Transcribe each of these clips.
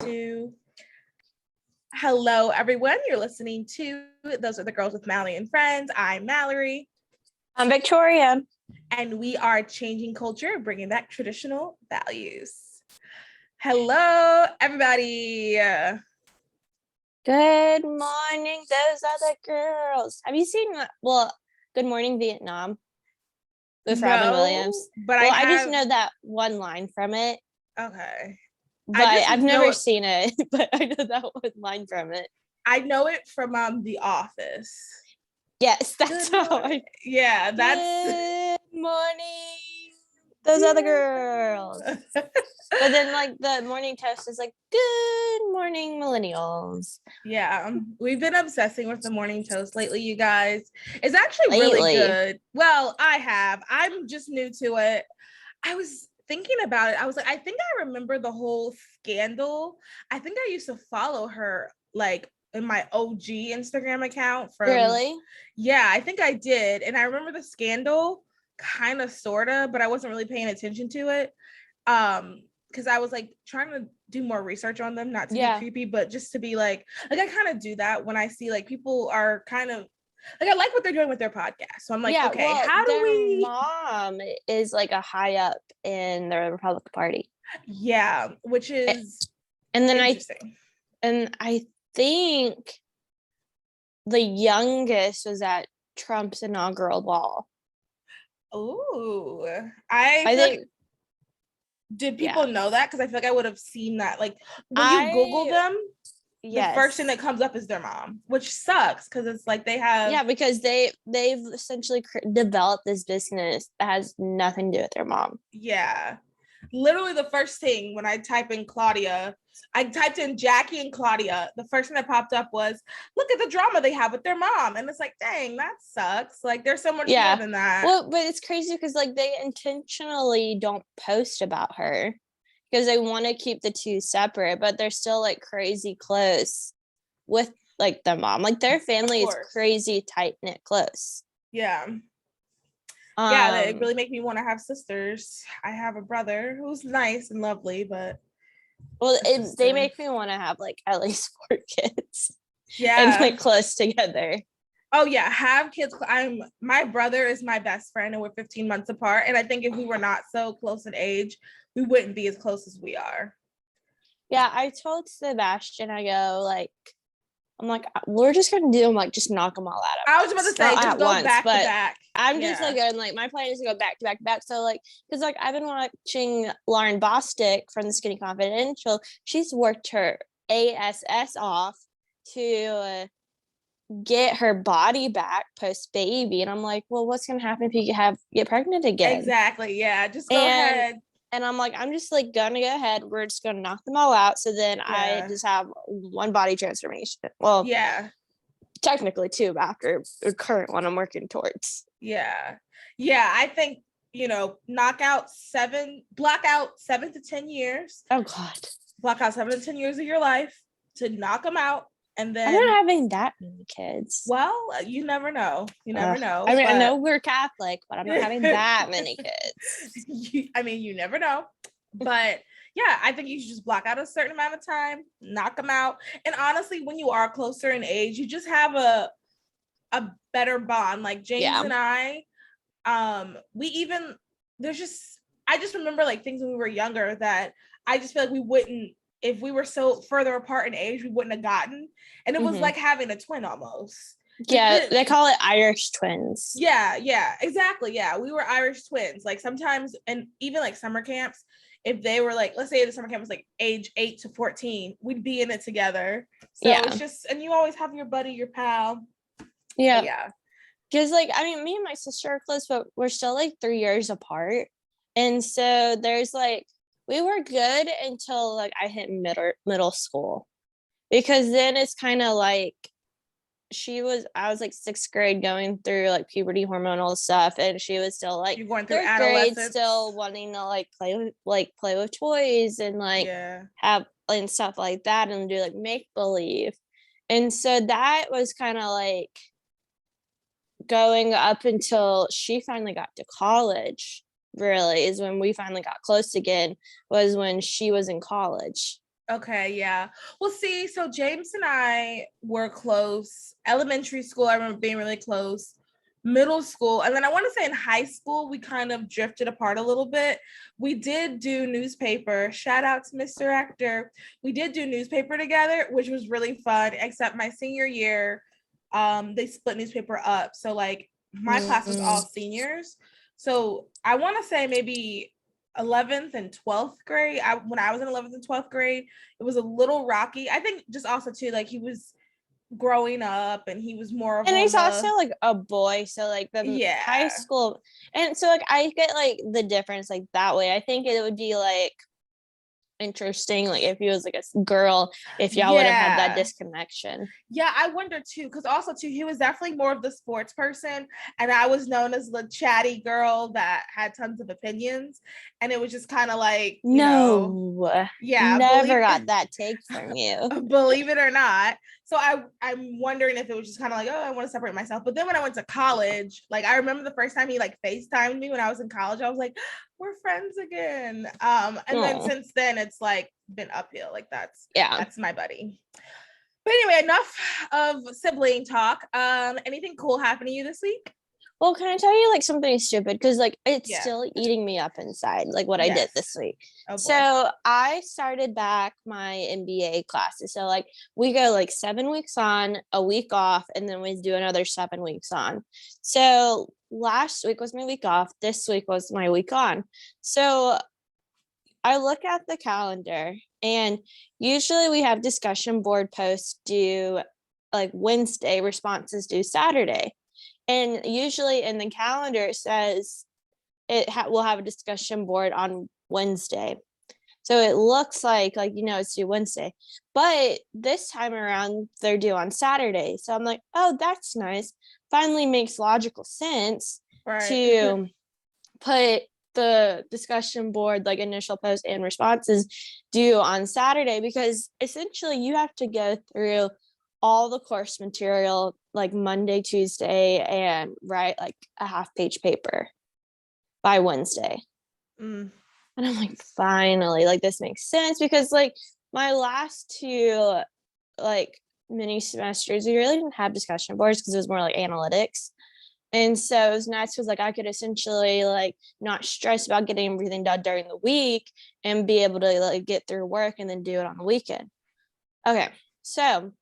2. Hello, everyone. You're listening to Those Are the Girls with Mallory and Friends. I'm Mallory. I'm Victoria. And we are changing culture, bringing back traditional values. Hello, everybody. Good morning, those other girls. Have you seen, Good Morning Vietnam with Robin Williams? But I just know that one line from it. Okay. But I've never seen it, but I know that one line from it. I know it from The Office. Yes, that's how Yeah, that's... Good morning, those other girls. But then, the morning toast is good morning, millennials. Yeah, we've been obsessing with the morning toast lately, you guys. It's actually really good. Well, I'm just new to it. I was thinking about it. I was like, I think I remember the whole scandal. I think I used to follow her in my OG Instagram account from... Really? Yeah, I think I did. And I remember the scandal kind of, sort of, but I wasn't really paying attention to it. Because I was trying to do more research on them, not to be creepy, but just to be I kind of do that when I see people are kind of I like what they're doing with their podcast. So I'm okay, how do we... Mom is a high up in the Republican Party. Yeah, which is and then interesting. I think the youngest was at Trump's inaugural ball. Oh, I think... Did people know that? Because I feel I would have seen that. When you Google them, the first thing that comes up is their mom, which sucks because it's they have... Yeah, because they've essentially developed this business that has nothing to do with their mom. Yeah. Literally the first thing when I type in Claudia, I typed in Jackie and Claudia. The first thing that popped up was, look at the drama they have with their mom. And it's dang, that sucks. There's so much more than that. Well, but it's crazy because they intentionally don't post about her because they want to keep the two separate, but they're still crazy close with the mom. Their family is crazy tight-knit close. Yeah. Yeah, it really make me want to have sisters. I have a brother who's nice and lovely, but they make me want to have at least 4 kids. Yeah, and close together. Oh yeah, have kids. My brother is my best friend, and we're 15 months apart. And I think if we were not so close in age, we wouldn't be as close as we are. Yeah, I told Sebastian, I go I'm we're just gonna do them just knock them all out. I was about to say just go back to back. I'm just going my plan is to go back to back to back. So because I've been watching Lauren Bostic from the Skinny Confidential. She's worked her ass off to get her body back post baby, and I'm well, what's gonna happen if you get pregnant again? Exactly. Yeah, just go ahead. And I'm I'm just gonna go ahead. We're just gonna knock them all out. So then I just have one body transformation. Well, yeah, technically 2 after the current one I'm working towards. Yeah. I think block out 7 to 10 years. Oh God. Block out 7 to 10 years of your life to knock them out. And then I'm not having that many kids. Well, you never know. You never know. I mean, I know we're Catholic, but I'm not having that many kids. You never know. But yeah, I think you should just block out a certain amount of time, knock them out. And honestly, when you are closer in age, you just have a better bond. James and I, I just remember things when we were younger that I just feel we wouldn't, if we were so further apart in age, we wouldn't have gotten. And it was like having a twin almost. Yeah, they call it Irish twins. Yeah, exactly. Yeah, we were Irish twins. Sometimes, and even summer camps, if they were let's say the summer camp was age 8 to 14, we'd be in it together. So it's just, and you always have your buddy, your pal. Yeah. Because me and my sister are close, but we're still 3 years apart. And so there's we were good until I hit middle school, because then it's kind of I was 6th grade going through puberty hormonal stuff, and she was still you're going through 3rd grade, still wanting to play with toys and have and stuff like that, and do make believe. And so that was kind of going up until she finally got to college. Really is when we finally got close again, was when she was in college. Okay, yeah. Well, see, so James and I were close. Elementary school, I remember being really close. Middle school, and then I want to say in high school, we kind of drifted apart a little bit. We did do newspaper. Shout out to Mr. Actor. We did do newspaper together, which was really fun, except my senior year, they split newspaper up. So like my class was all seniors. So I want to say maybe 11th and 12th grade. When I was in 11th and 12th grade, it was a little rocky. I think just also too, like he was growing up and he was more of and he's the, also like a boy, so like the high school, and so like I get like the difference like that way. I think it would be like interesting like if he was like a girl, if y'all would have had that disconnection. Yeah, I wonder too, because also too, he was definitely more of the sports person, and I was known as the chatty girl that had tons of opinions, and it was just kind of like, yeah, never got that take from you. Believe it or not. So I'm wondering if it was just kind of like, oh, I want to separate myself. But then when I went to college, like I remember the first time he like FaceTimed me when I was in college, I was like, we're friends again. And then since then it's like been uphill. Like that's my buddy. But anyway, enough of sibling talk. Anything cool happened to you this week? Well, can I tell you like something stupid? Because like it's still eating me up inside, like what I did this week. Oh, so I started back my MBA classes. So like we go like 7 weeks on, a week off, and then we do another 7 weeks on. So last week was my week off. This week was my week on. So I look at the calendar, and usually we have discussion board posts due like Wednesday, responses due Saturday. And usually in the calendar, it says we'll have a discussion board on Wednesday. So it looks like, it's due Wednesday. But this time around, they're due on Saturday. So I'm like, oh, that's nice. Finally makes logical sense to put the discussion board, like initial post and responses, due on Saturday, because essentially you have to go through all the course material like Monday, Tuesday, and write like a half-page paper by Wednesday. And I'm like, finally, like this makes sense, because like my last two like mini semesters, we really didn't have discussion boards because it was more like analytics. And so it was nice because like I could essentially like not stress about getting everything done during the week and be able to like get through work and then do it on the weekend. Okay, so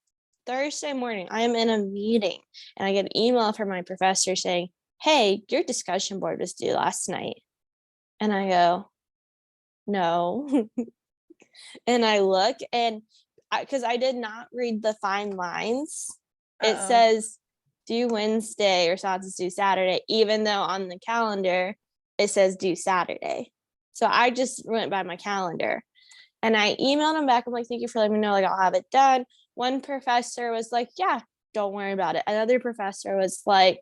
Thursday morning, I am in a meeting and I get an email from my professor saying, hey, your discussion board was due last night. And I go, no. And I look, and because I did not read the fine lines, it says due Wednesday, responses due Saturday, even though on the calendar it says due Saturday. So I just went by my calendar. And I emailed him back. I'm like, thank you for letting me know. Like, I'll have it done. One professor was like, yeah, don't worry about it. Another professor was like,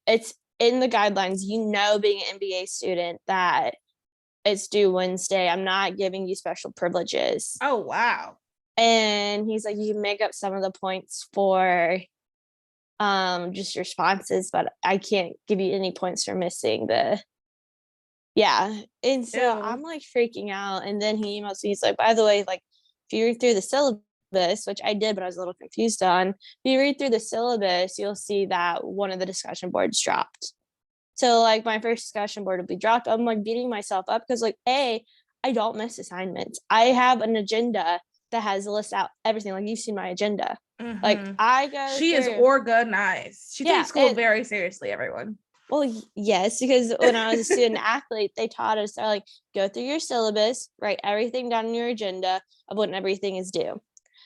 it's in the guidelines, being an MBA student, that it's due Wednesday. I'm not giving you special privileges. Oh, wow. And he's like, you can make up some of the points for just responses, but I can't give you any points for missing the. Yeah. And so I'm like freaking out. And then he emails me, he's like, by the way, like if you read through the syllabus, which I did, but I was a little confused on, if you read through the syllabus, you'll see that one of the discussion boards dropped. So like my first discussion board would be dropped. I'm like beating myself up because like, I don't miss assignments. I have an agenda that has list out everything. Like you've seen my agenda. Like I go She is organized. She takes school very seriously, everyone. Well, yes, because when I was a student athlete, they taught us, they're like, go through your syllabus, write everything down in your agenda of when everything is due.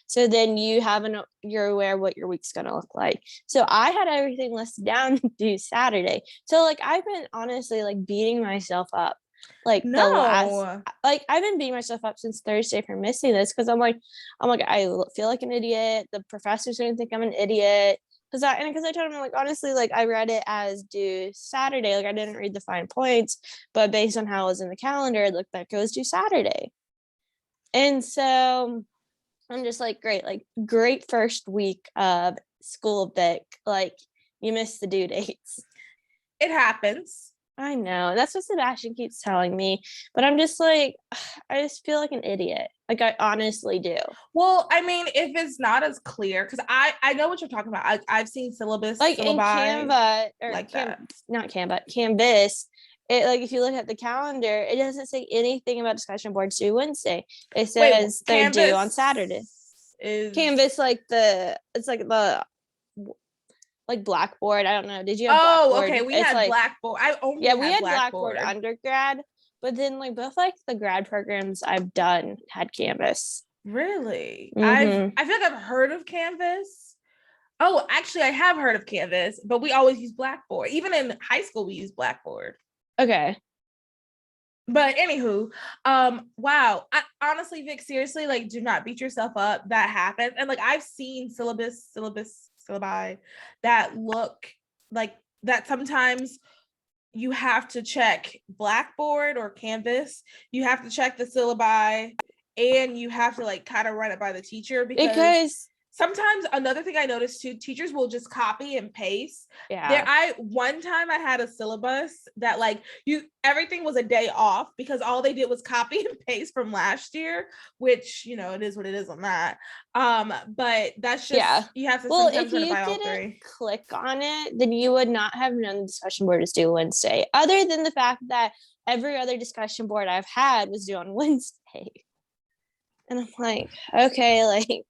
So then you're aware of what your week's going to look like. So I had everything listed down due Saturday. So like, I've been honestly like beating myself up. Like I've been beating myself up since Thursday for missing this. Cause I'm like, I feel like an idiot. The professor's going to think I'm an idiot. Because I told him, like, honestly, like I read it as due Saturday. Like I didn't read the fine points, but based on how it was in the calendar, it looked like it was due Saturday. And so I'm just like, great first week of school, Vic. Like you missed the due dates. It happens. I know. That's what Sebastian keeps telling me. But I'm just like, I just feel like an idiot. Like, I honestly do. Well, I mean, if it's not as clear, because I know what you're talking about. I've seen Like in syllabi Canva or like that. not Canva, Canvas. It, like, if you look at the calendar, it doesn't say anything about discussion boards due Wednesday. It Wait, says they're due on Saturday. Canvas, like it's like Blackboard. I don't know. Did you have Blackboard? Okay. We It's had like Blackboard. I only we had Blackboard undergrad, but then like both like the grad programs I've done had Canvas. Really? Mm-hmm. I feel like I've heard of Canvas. Oh, actually, I have heard of Canvas, but we always use Blackboard. Even in high school, we use Blackboard. Okay. But anywho, wow. Honestly, Vic, seriously, like, do not beat yourself up. That happens, and like I've seen syllabi that look like that. Sometimes you have to check Blackboard or Canvas. You have to check the syllabi, and you have to like kind of run it by the teacher because sometimes another thing I noticed too, teachers will just copy and paste. Yeah. One time I had a syllabus that like everything was a day off because all they did was copy and paste from last year, which it is what it is on that. But that's just you have to sometimes run it by all three. If you didn't click on it, then you would not have known the discussion board is due Wednesday. Other than the fact that every other discussion board I've had was due on Wednesday. And I'm like, okay, like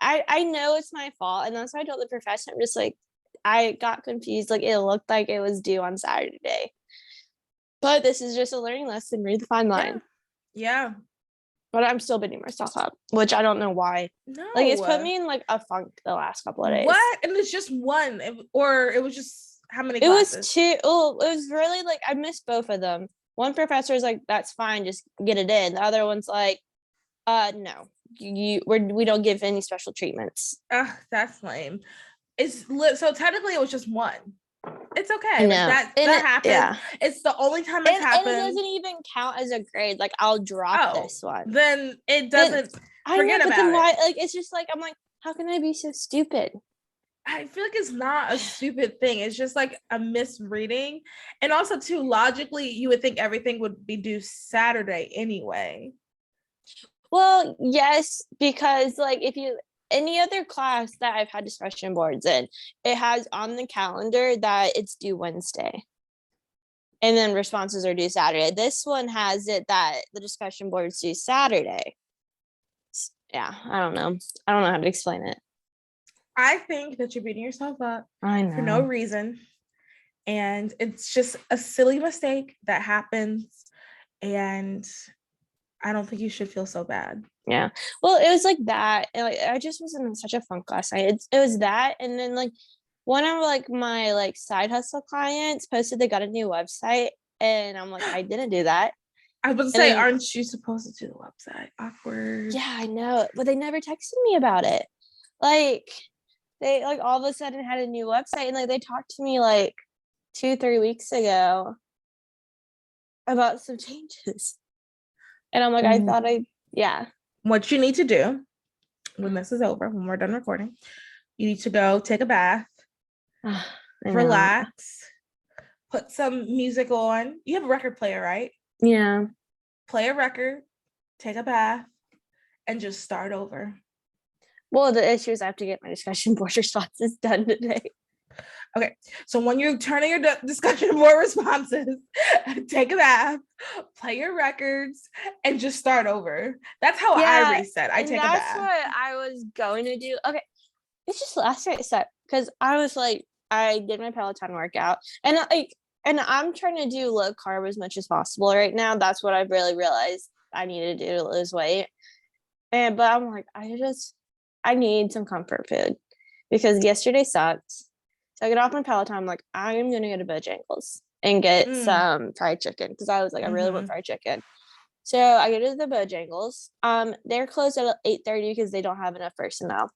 I know it's my fault, and that's why I told the professor. I'm just like, I got confused. Like, it looked like it was due on Saturday, but this is just a learning lesson. Read the fine line. Yeah. But I'm still beating myself up, which I don't know why. No, like it's put me in like a funk the last couple of days. What? And it's just one, or it was just how many? It was two. Oh, it was really like I missed both of them. One professor is like, "That's fine, just get it in." The other one's like, no. We don't give any special treatments." That's lame. So technically it was just one. It's okay. No. Like that happens. Yeah. It's the only time it's happened. And it doesn't even count as a grade. Like, I'll drop this one. Then it doesn't. Forget about it. Why? Like, it's just like, I'm like, how can I be so stupid? I feel like it's not a stupid thing. It's just like a misreading. And also too, logically, you would think everything would be due Saturday anyway. Well, yes, because like if you any other class that I've had discussion boards in, it has on the calendar that it's due Wednesday. And then responses are due Saturday. This one has it that the discussion board's due Saturday. Yeah, I don't know. I don't know how to explain it. I think that you're beating yourself up for no reason. And it's just a silly mistake that happens. And I don't think you should feel so bad. Yeah. Well, it was like that. And like I just was in such a funk last night. It was that. And then like one of like my like side hustle clients posted they got a new website. And I'm like, I didn't do that. I was about to say, aren't you supposed to do the website? Awkward. Yeah, I know. But they never texted me about it. Like they like all of a sudden had a new website and like they talked to me like 2-3 weeks ago about some changes. And I'm like, I thought what you need to do when this is over, when we're done recording, you need to go take a bath, relax, put some music on. You have a record player, right? Yeah. Play a record, take a bath, and just start over. Well, the issue is I have to get my discussion board responses done today. Okay, so when you're turning your discussion board responses, take a bath, play your records, and just start over. That's how I reset. I take a bath. That's what I was going to do. Okay, it's just last night set because I was like, I did my Peloton workout, and I'm trying to do low carb as much as possible right now. That's what I've really realized I need to do to lose weight. But I'm like, I need some comfort food because yesterday sucked. So I get off my Peloton. I'm like, I am going to go to Bojangles and get some fried chicken because I was like, I really want fried chicken. So I go to the Bojangles. They're closed at 8:30 because they don't have enough personnel.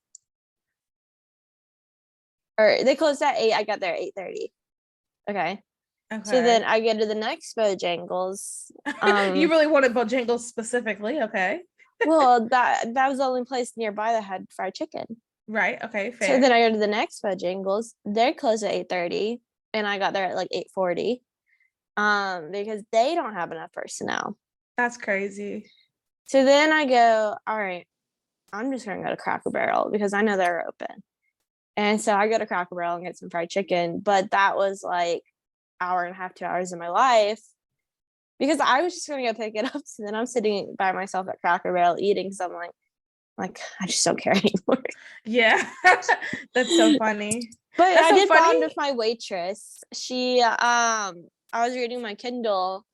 Or they closed at 8. I got there at 8:30. Okay. So then I go to the next Bojangles. You really wanted Bojangles specifically, okay? Well, that was the only place nearby that had fried chicken. Right. Okay. Fair. So then I go to the next Bojangles. They're closed at 8:30, and I got there at like 8:40. because they don't have enough personnel. That's crazy. So then I go, all right, I'm just gonna go to Cracker Barrel because I know they're open. And so I go to Cracker Barrel and get some fried chicken, but that was like hour and a half, 2 hours of my life because I was just gonna go pick it up. So then I'm sitting by myself at Cracker Barrel eating something like I just don't care anymore. Yeah. That's so funny. But That's I so did funny. bond with my waitress. She I was reading my Kindle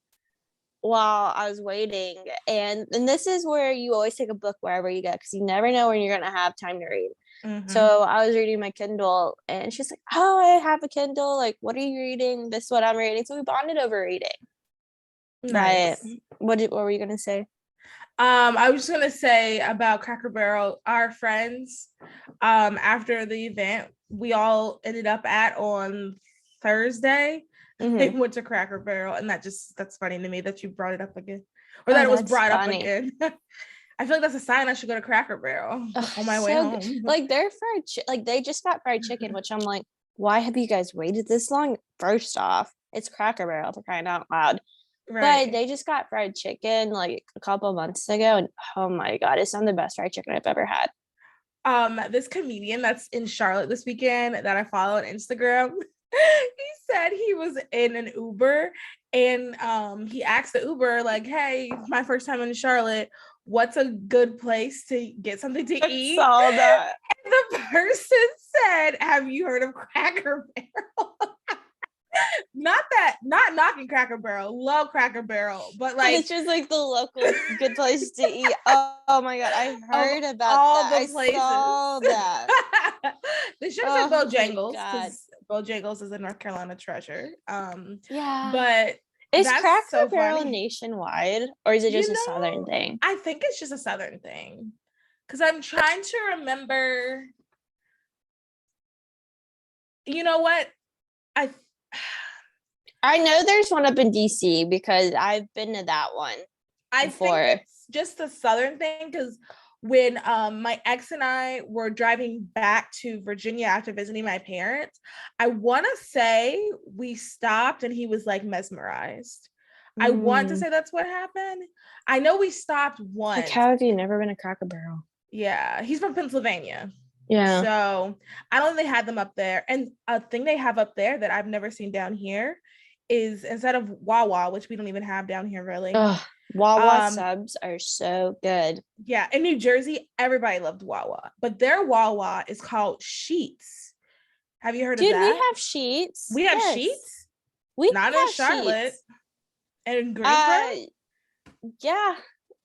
while I was waiting. And this is where you always take a book wherever you go because you never know when you're gonna have time to read. Mm-hmm. So I was reading my Kindle and she's like, oh, I have a Kindle. Like, what are you reading? This is what I'm reading. So we bonded over reading. Nice. But what were you gonna say? I was just gonna say about Cracker Barrel, our friends, after the event we all ended up at on Thursday, they went to Cracker Barrel, and that's funny to me that you brought it up again, or that it was brought up again. I feel like that's a sign I should go to Cracker Barrel on my way home. Like their fried they just got fried chicken, which I'm like, why have you guys waited this long? First off, it's Cracker Barrel for crying out loud. Right. But they just got fried chicken like a couple months ago, and oh my god, it's some of the best fried chicken I've ever had. This comedian that's in Charlotte this weekend that I follow on Instagram, he said he was in an Uber and he asked the Uber like, hey, my first time in Charlotte, what's a good place to get something to eat? I saw that. And the person said, have you heard of Cracker Barrel? Not knocking Cracker Barrel, love Cracker Barrel, but like it's just like the local good place to eat. Oh my god, I heard about all that. The places. Saw that. They should have said Bojangles because Bojangles is a North Carolina treasure. Yeah, but is Cracker Barrel nationwide or is it just a Southern thing? I think it's just a Southern thing because I'm trying to remember. You know what? I know there's one up in DC because I've been to that one before. I think it's just a Southern thing because when my ex and I were driving back to Virginia after visiting my parents, I want to say we stopped and he was like mesmerized. I want to say that's what happened. I know we stopped once. Like, how have you never been to Cracker Barrel? Yeah, he's from Pennsylvania. Yeah. So I don't think they had them up there. And a thing they have up there that I've never seen down here is instead of Wawa, which we don't even have down here really. Wawa subs are so good. Yeah, in New Jersey, everybody loved Wawa, but their Wawa is called Sheets. Have you heard of that? Dude, we have Sheets. We have Sheets. We not in Charlotte. Sheets. And Greensboro. Yeah,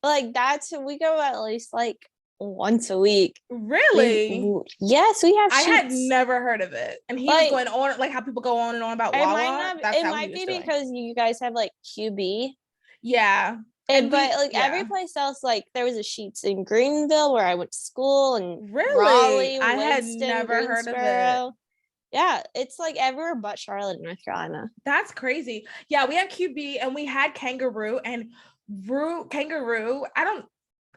like we go at least like once a week. Really? Yes, we have Sheets. I had never heard of it. And he was going on like how people go on and on about Wawa. It might be because you guys have like QB. Yeah. But every place else, like there was a Sheets in Greenville where I went to school, and Raleigh, I Winston, had never heard of it. Yeah, it's like everywhere but Charlotte, North Carolina. That's crazy. Yeah, we have QB and we had Kangaroo and Kangaroo.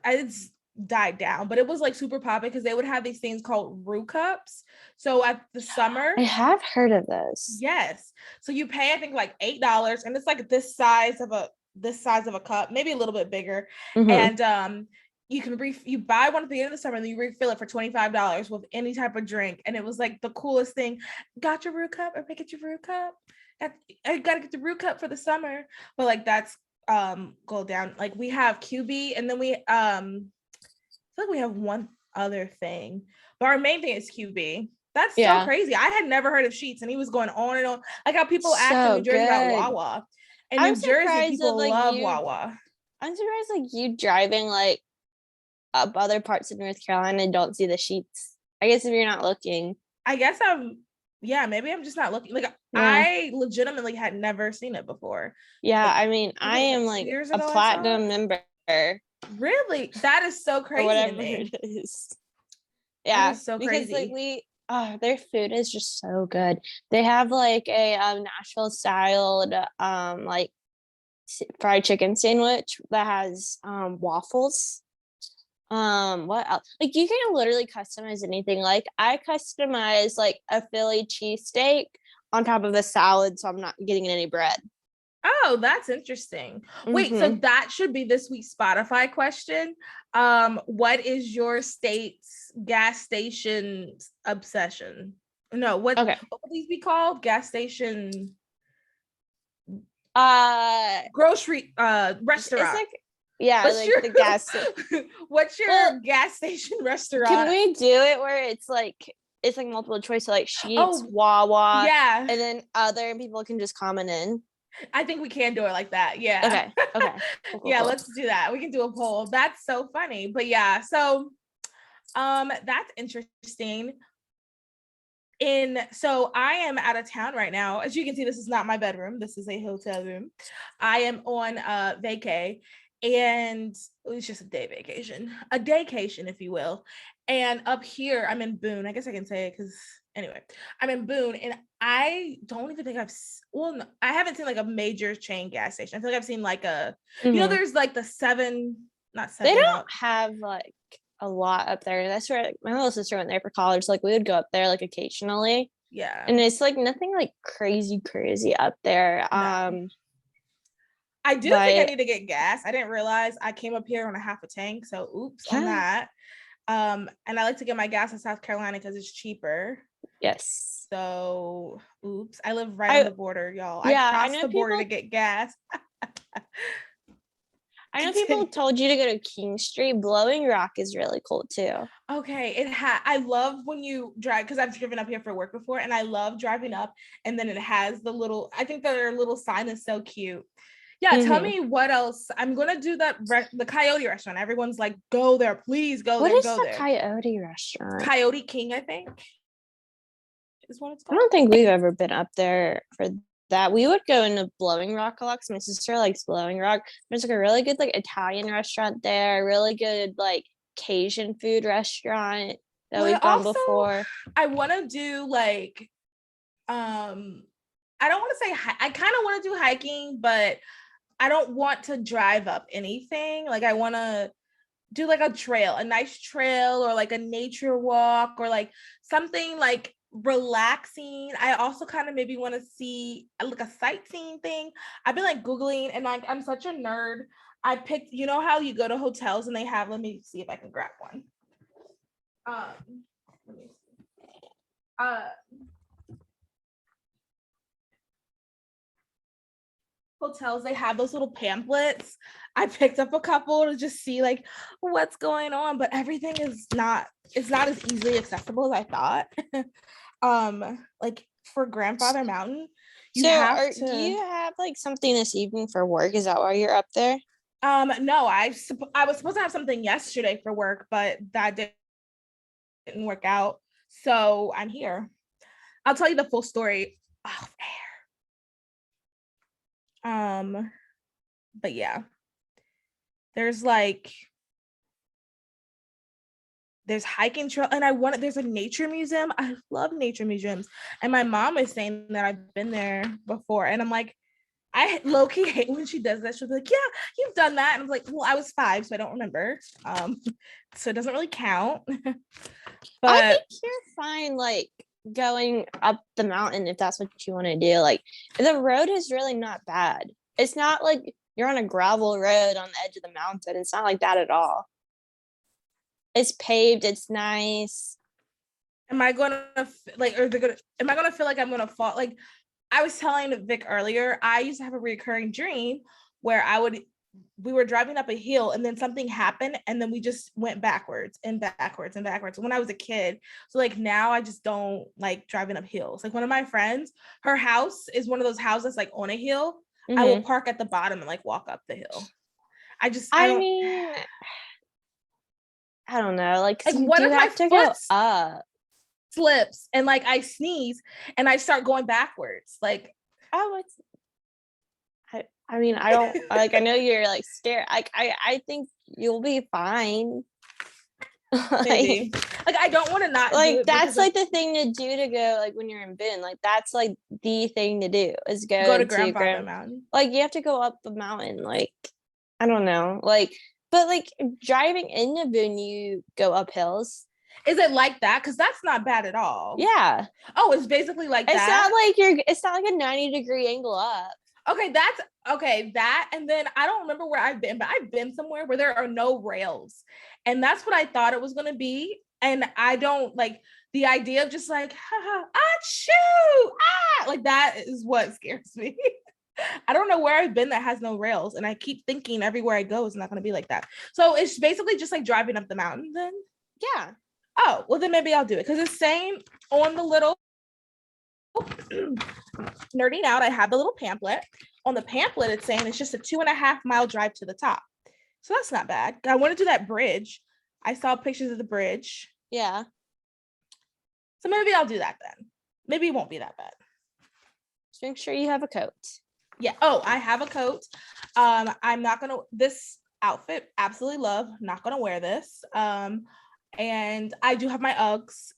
It's died down, but it was like super popular because they would have these things called Roo cups. So at the summer, I have heard of this. Yes. So you pay, I think, like $8, and it's like this size of a cup, maybe a little bit bigger. And you can you buy one at the end of the summer and then you refill it for $25 with any type of drink. And it was like the coolest thing. Got your Roo cup? Or get your Roo cup? I gotta get the Roo cup for the summer. But like that's go down. Like we have QB, and then we I feel like we have one other thing, but our main thing is QB. That's so crazy. I had never heard of Sheets, and he was going on and on, like how people ask in New Jersey about Wawa. In New Jersey, people love Wawa. I'm surprised like you driving like up other parts of North Carolina and don't see the Sheets. I guess if you're not looking. I guess maybe I'm just not looking. Like I legitimately had never seen it before. Yeah, like, I mean, I am like a platinum member. Really? That is so crazy. Or whatever it is. Yeah, so crazy. Because like their food is just so good. They have like a Nashville styled like fried chicken sandwich that has waffles. What else? Like you can literally customize anything. Like I customize like a Philly cheesesteak on top of a salad, so I'm not getting any bread. Oh, that's interesting. Wait, so that should be this week's Spotify question. What is your state's gas station obsession? No, what would these be called? Gas station grocery restaurant. It's like the gas what's your gas station restaurant? Can we do it where it's like multiple choice, so like Sheetz, Wawa, yeah, and then other people can just comment in? I think we can do it like that. Yeah. Okay. Cool, yeah, let's do that. We can do a poll. That's so funny. But yeah, so that's interesting. So I am out of town right now. As you can see, this is not my bedroom. This is a hotel room. I am on vacay, and it's just a daycation, if you will. And up here, I'm in Boone. I guess I can say it because anyway, I'm in Boone, and I don't even think I haven't seen like a major chain gas station. I feel like I've seen like there's like the not 7. They don't have like a lot up there. That's where my little sister went there for college. Like we would go up there like occasionally. Yeah. And it's like nothing like crazy up there. No. I do think I need to get gas. I didn't realize I came up here on a half a tank. So oops on that. And I like to get my gas in South Carolina because it's cheaper. Yes. So oops. I live right on the border, y'all. Yeah, I crossed the border to get gas. I know people told you to go to King Street. Blowing Rock is really cool too. Okay, I love when you drive, because I've driven up here for work before, and I love driving up, and then it has the little, I think their little sign is so cute. Yeah, tell me what else. I'm gonna do the Coyote restaurant. Everyone's like, go there, please go there. What is the Coyote restaurant? Coyote King, I think, is what it's called. I don't think we've ever been up there for that. We would go into Blowing Rock a lot because my sister likes Blowing Rock. There's like a really good like Italian restaurant there, a really good like Cajun food restaurant that we've gone before. I want to do like I don't want to say I kind of want to do hiking, but I don't want to drive up anything. Like I want to do like a nice trail, or like a nature walk, or like something like relaxing. I also kind of maybe want to see like a sightseeing thing. I've been like Googling, and like I'm such a nerd. I picked, you know how you go to hotels and they have, let me see if I can grab one. Let me see. Hotels, they have those little pamphlets. I picked up a couple to just see like what's going on, but everything is not as easily accessible as I thought. Like for Grandfather Mountain, do you have like something this evening for work? Is that why you're up there? No, I was supposed to have something yesterday for work, but that didn't work out, so I'm here. I'll tell you the full story off air. But yeah, there's hiking trail, and there's a nature museum. I love nature museums, and my mom is saying that I've been there before, and I'm like, I low-key hate when she does that. She'll be like, yeah, you've done that, and I'm like, well, I was 5, so I don't remember, so it doesn't really count. But I think you're fine like going up the mountain if that's what you want to do. Like the road is really not bad. It's not like you're on a gravel road on the edge of the mountain. It's not like that at all. It's paved. It's nice. Am I gonna feel like I'm gonna fall? Like I was telling Vic earlier, I used to have a recurring dream where we were driving up a hill, and then something happened, and then we just went backwards and backwards and backwards when I was a kid. So like now I just don't like driving up hills. Like one of my friends, her house is one of those houses like on a hill. I will park at the bottom and like walk up the hill. I don't know. Like what if my foot go up, slips, and like I sneeze and I start going backwards? Like, I mean, I don't like. I know you're like scared. I think you'll be fine. Maybe. Like I don't want to not like that's like the thing to do to go like when you're in Boone. Like that's like the thing to do is go to Grandfather Mountain. Like you have to go up the mountain. Like I don't know. Like but like driving into Boone, you go up hills. Is it like that? Because that's not bad at all. Yeah. Oh, it's basically like that. It's not like a 90-degree angle up. Okay, that's okay. That, and then I don't remember where I've been, but I've been somewhere where there are no rails. And that's what I thought it was gonna be. And I don't like the idea of just like, shoot, like that is what scares me. I don't know where I've been that has no rails, and I keep thinking everywhere I go is not going to be like that. So it's basically just like driving up the mountain then. Yeah. Oh, well then maybe I'll do it because it's saying on the little nerding out. I have the little pamphlet. On the pamphlet, it's saying it's just a 2.5-mile drive to the top. So that's not bad. I want to do that bridge. I saw pictures of the bridge. Yeah. So maybe I'll do that then. Maybe it won't be that bad. Just make sure you have a coat. Yeah. Oh, I have a coat. I'm not gonna, this outfit, absolutely love. Not gonna wear this. And I do have my Uggs,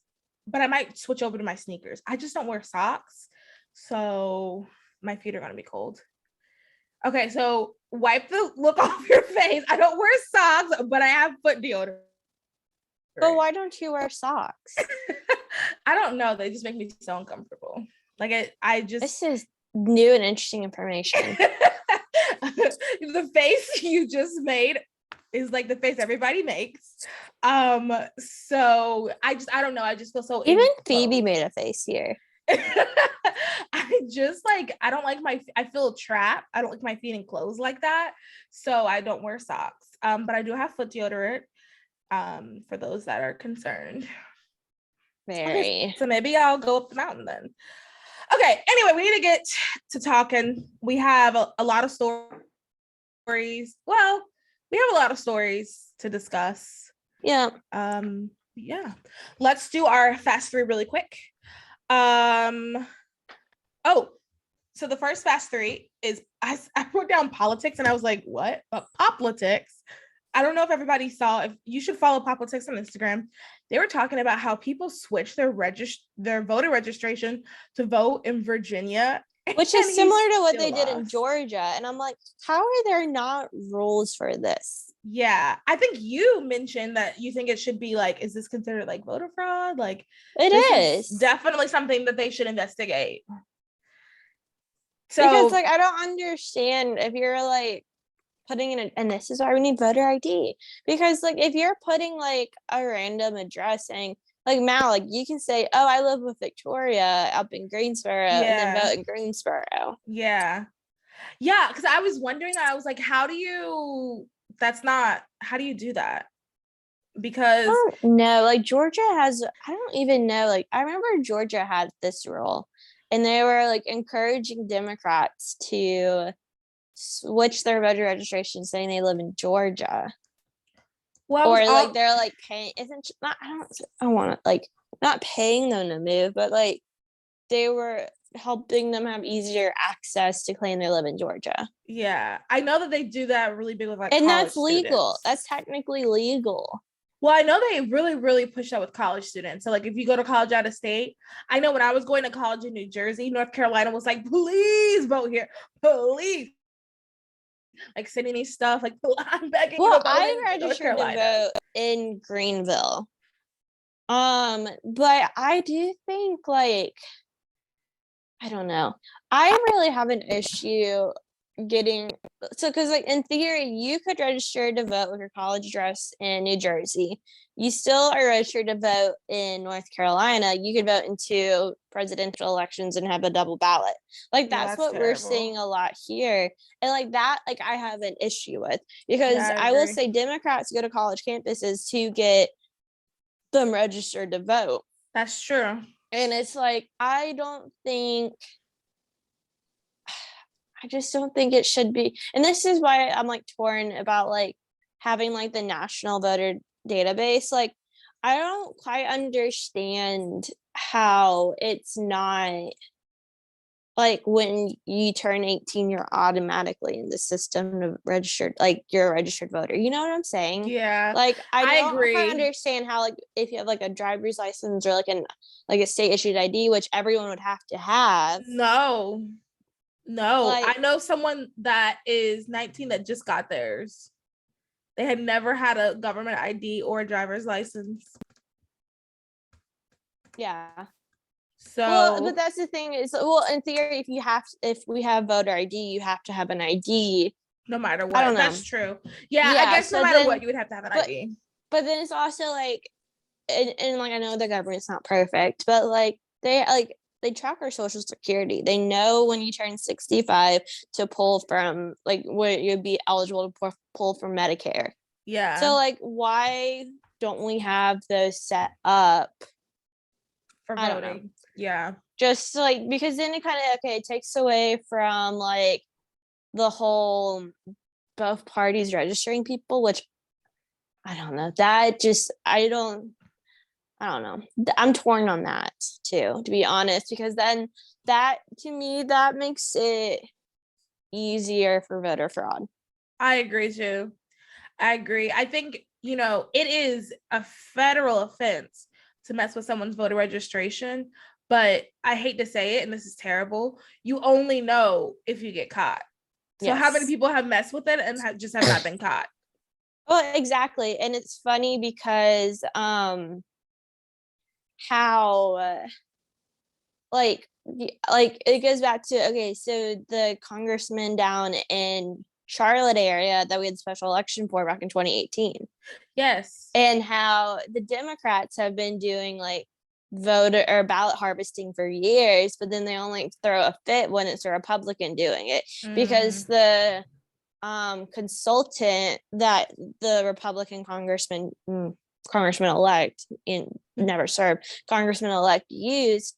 but I might switch over to my sneakers. I just don't wear socks, so my feet are gonna be cold. Okay, so wipe the look off your face. I don't wear socks, but I have foot deodorant. But why don't you wear socks? I don't know. They just make me so uncomfortable. Like I just. This is new and interesting information. The face you just made is like the face everybody makes. So I don't know. I just feel so. Even Phoebe made a face here. I just like, I don't like I feel trapped. I don't like my feet in clothes like that. So I don't wear socks. But I do have foot deodorant. For those that are concerned. Very. Okay, so maybe I'll go up the mountain then. Okay, anyway, we need to get to talking. We have a lot of stories. Well, we have a lot of stories to discuss. Yeah. Yeah. Let's do our fast three really quick. Oh, so the first fast three is I wrote down politics and I was like, what? Politics. I don't know if everybody saw, if you should follow Politics on Instagram. They were talking about how people switch their voter registration to vote in Virginia. Which is similar to what they did in Georgia. And I'm like, how are there not rules for this? Yeah. I think you mentioned that you think it should be like, is this considered like voter fraud? Like it is definitely something that they should investigate. So because like, I don't understand if you're like, putting in and this is why we need voter ID, because like if you're putting like a random address saying like Mal, like you can say, oh, I live with Victoria up in Greensboro, and then vote in Greensboro. Yeah, because I was wondering that. I was like, how do you do that? Because no, like Georgia has, I don't even know, like I remember Georgia had this rule and they were like encouraging Democrats to switch their voter registration saying they live in Georgia. Well, or like they're like paying, isn't not, I want to like not paying them to move, but like they were helping them have easier access to claim they live in Georgia. Yeah, I know that they do that really big with like, and that's legal. Students. That's technically legal. Well, I know they really, really push that with college students. So like if you go to college out of state, I know when I was going to college in New Jersey, North Carolina was like, please vote here, please. Like sending me stuff like, I'm begging you to vote. I registered to vote in Greenville. But I do think like, I don't know. I really have an issue getting, so because like in theory, you could register to vote with your college address in New Jersey. You still are registered to vote in North Carolina. You could vote in 2 presidential elections and have a double ballot. Like that's what terrible. We're seeing a lot here. And like that, like I have an issue with, because I will say Democrats go to college campuses to get them registered to vote. That's true. And it's like, I just don't think it should be. And this is why I'm like torn about like having like the national voter database. Like, I don't quite understand how it's not like when you turn 18, you're automatically in the system of registered, like you're a registered voter. You know what I'm saying? Yeah. Like I don't agree. quite understand how like if you have like a driver's license or like a state issued ID, which everyone would have to have. No, like, I know someone that is 19 that just got theirs. They had never had a government ID or a driver's license. Yeah. So, but that's the thing is, well, in theory, if we have voter ID, you have to have an ID. no matter I don't what, know. that's true. Yeah, I Yeah. guess So no matter then, what, you would have to have an ID. but then it's also like, and like I know the government's not perfect, but they track our social security. They know when you turn 65 to pull from like where you'd be eligible to pull from Medicare. Yeah. So like, why don't we have those set up for voting? I don't know. Yeah. Just like, because then it kind of, okay, it takes away from like the whole both parties registering people, which I don't know. That just, I don't know. I'm torn on that too, to be honest, because then that, to me, that makes it easier for voter fraud. I agree too. I agree. I think, it is a federal offense to mess with someone's voter registration, but I hate to say it, and this is terrible, you only know if you get caught. So how many people have messed with it and have not been caught? Well, exactly. And it's funny because how like it goes back to, okay, so the congressman down in Charlotte area that we had special election for back in 2018. Yes. And how the Democrats have been doing like voter or ballot harvesting for years, but then they only throw a fit when it's a Republican doing it, because the consultant that the Republican congressman elect never served congressman elect used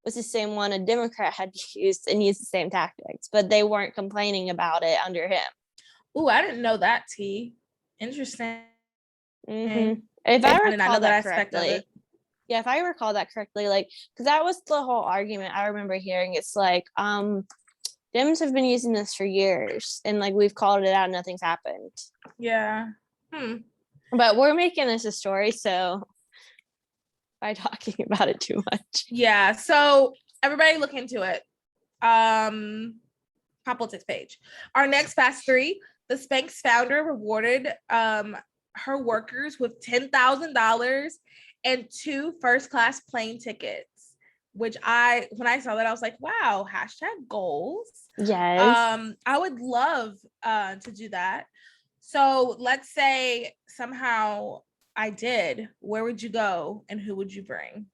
was the same one a Democrat had used and used the same tactics, but they weren't complaining about it under him. Oh, I didn't know that, T. Interesting. Mm-hmm. If I recall that correctly, yeah, if I recall that correctly, like, because that was the whole argument I remember hearing. It's like, Dems have been using this for years, and like we've called it out, nothing's happened. Yeah. But we're making this a story, so by talking about it too much. Yeah. So everybody look into it. Pop politics page. Our next Fast 3, the Spanx founder rewarded her workers with $10,000 and 2 first-class plane tickets, which when I saw that, I was like, wow, #goals. Yes. I would love to do that. So let's say somehow I did. Where would you go and who would you bring?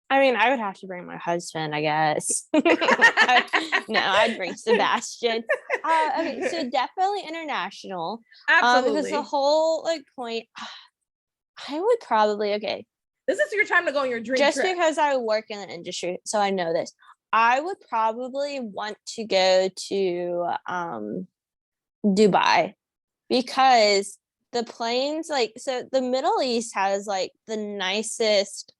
I mean, I would have to bring my husband, I guess. I'd bring Sebastian. Okay, so definitely international. Absolutely. Because the whole like point, I would probably, okay. This is your time to go on your dream just trip. Because I work in the industry, so I know this. I would probably want to go to Dubai, because the planes, like, so the Middle East has like the nicest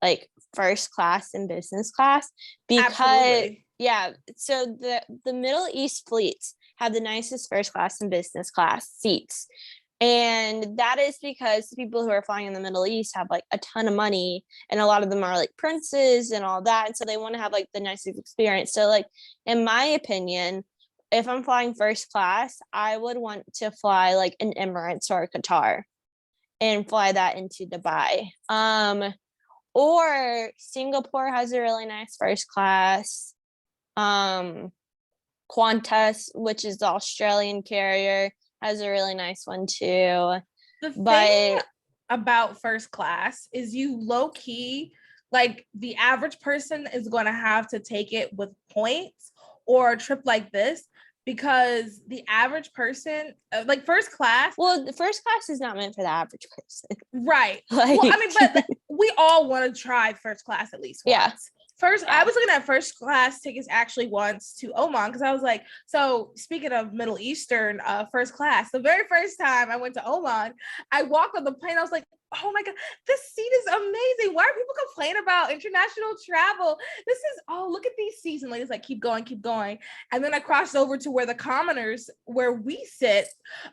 like first class and business class, because absolutely. Yeah, so the Middle East fleets have the nicest first class and business class seats, and that is because the people who are flying in the Middle East have like a ton of money, and a lot of them are like princes and all that, and so they want to have like the nicest experience. So like, in my opinion, if I'm flying first class, I would want to fly like an Emirates or a Qatar and fly that into Dubai. Or Singapore has a really nice first class. Qantas, which is the Australian carrier, has a really nice one too. The thing about first class is you low key, like the average person is going to have to take it with points, or a trip like this, because the average person, like first class. Well, the first class is not meant for the average person. Right. Like, well, I mean, but we all want to try first class at least once. Yeah. I was looking at first class tickets actually once to Oman, because I was like, so speaking of Middle Eastern first class, the very first time I went to Oman, I walked on the plane, I was like, oh my God, this seat is amazing. Why are people complaining about international travel? This is, look at these seats. And ladies like, keep going, keep going. And then I crossed over to where the commoners, where we sit,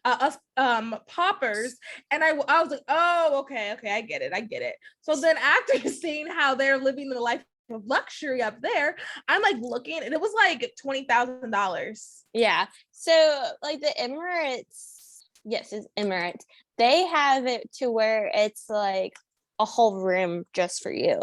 us paupers. And I was like, oh, okay, I get it. So then after seeing how they're living the life of luxury up there, I'm like looking, and it was like $20,000. Yeah. So like the Emirates, yes, it's Emirates. They have it to where it's like a whole room just for you.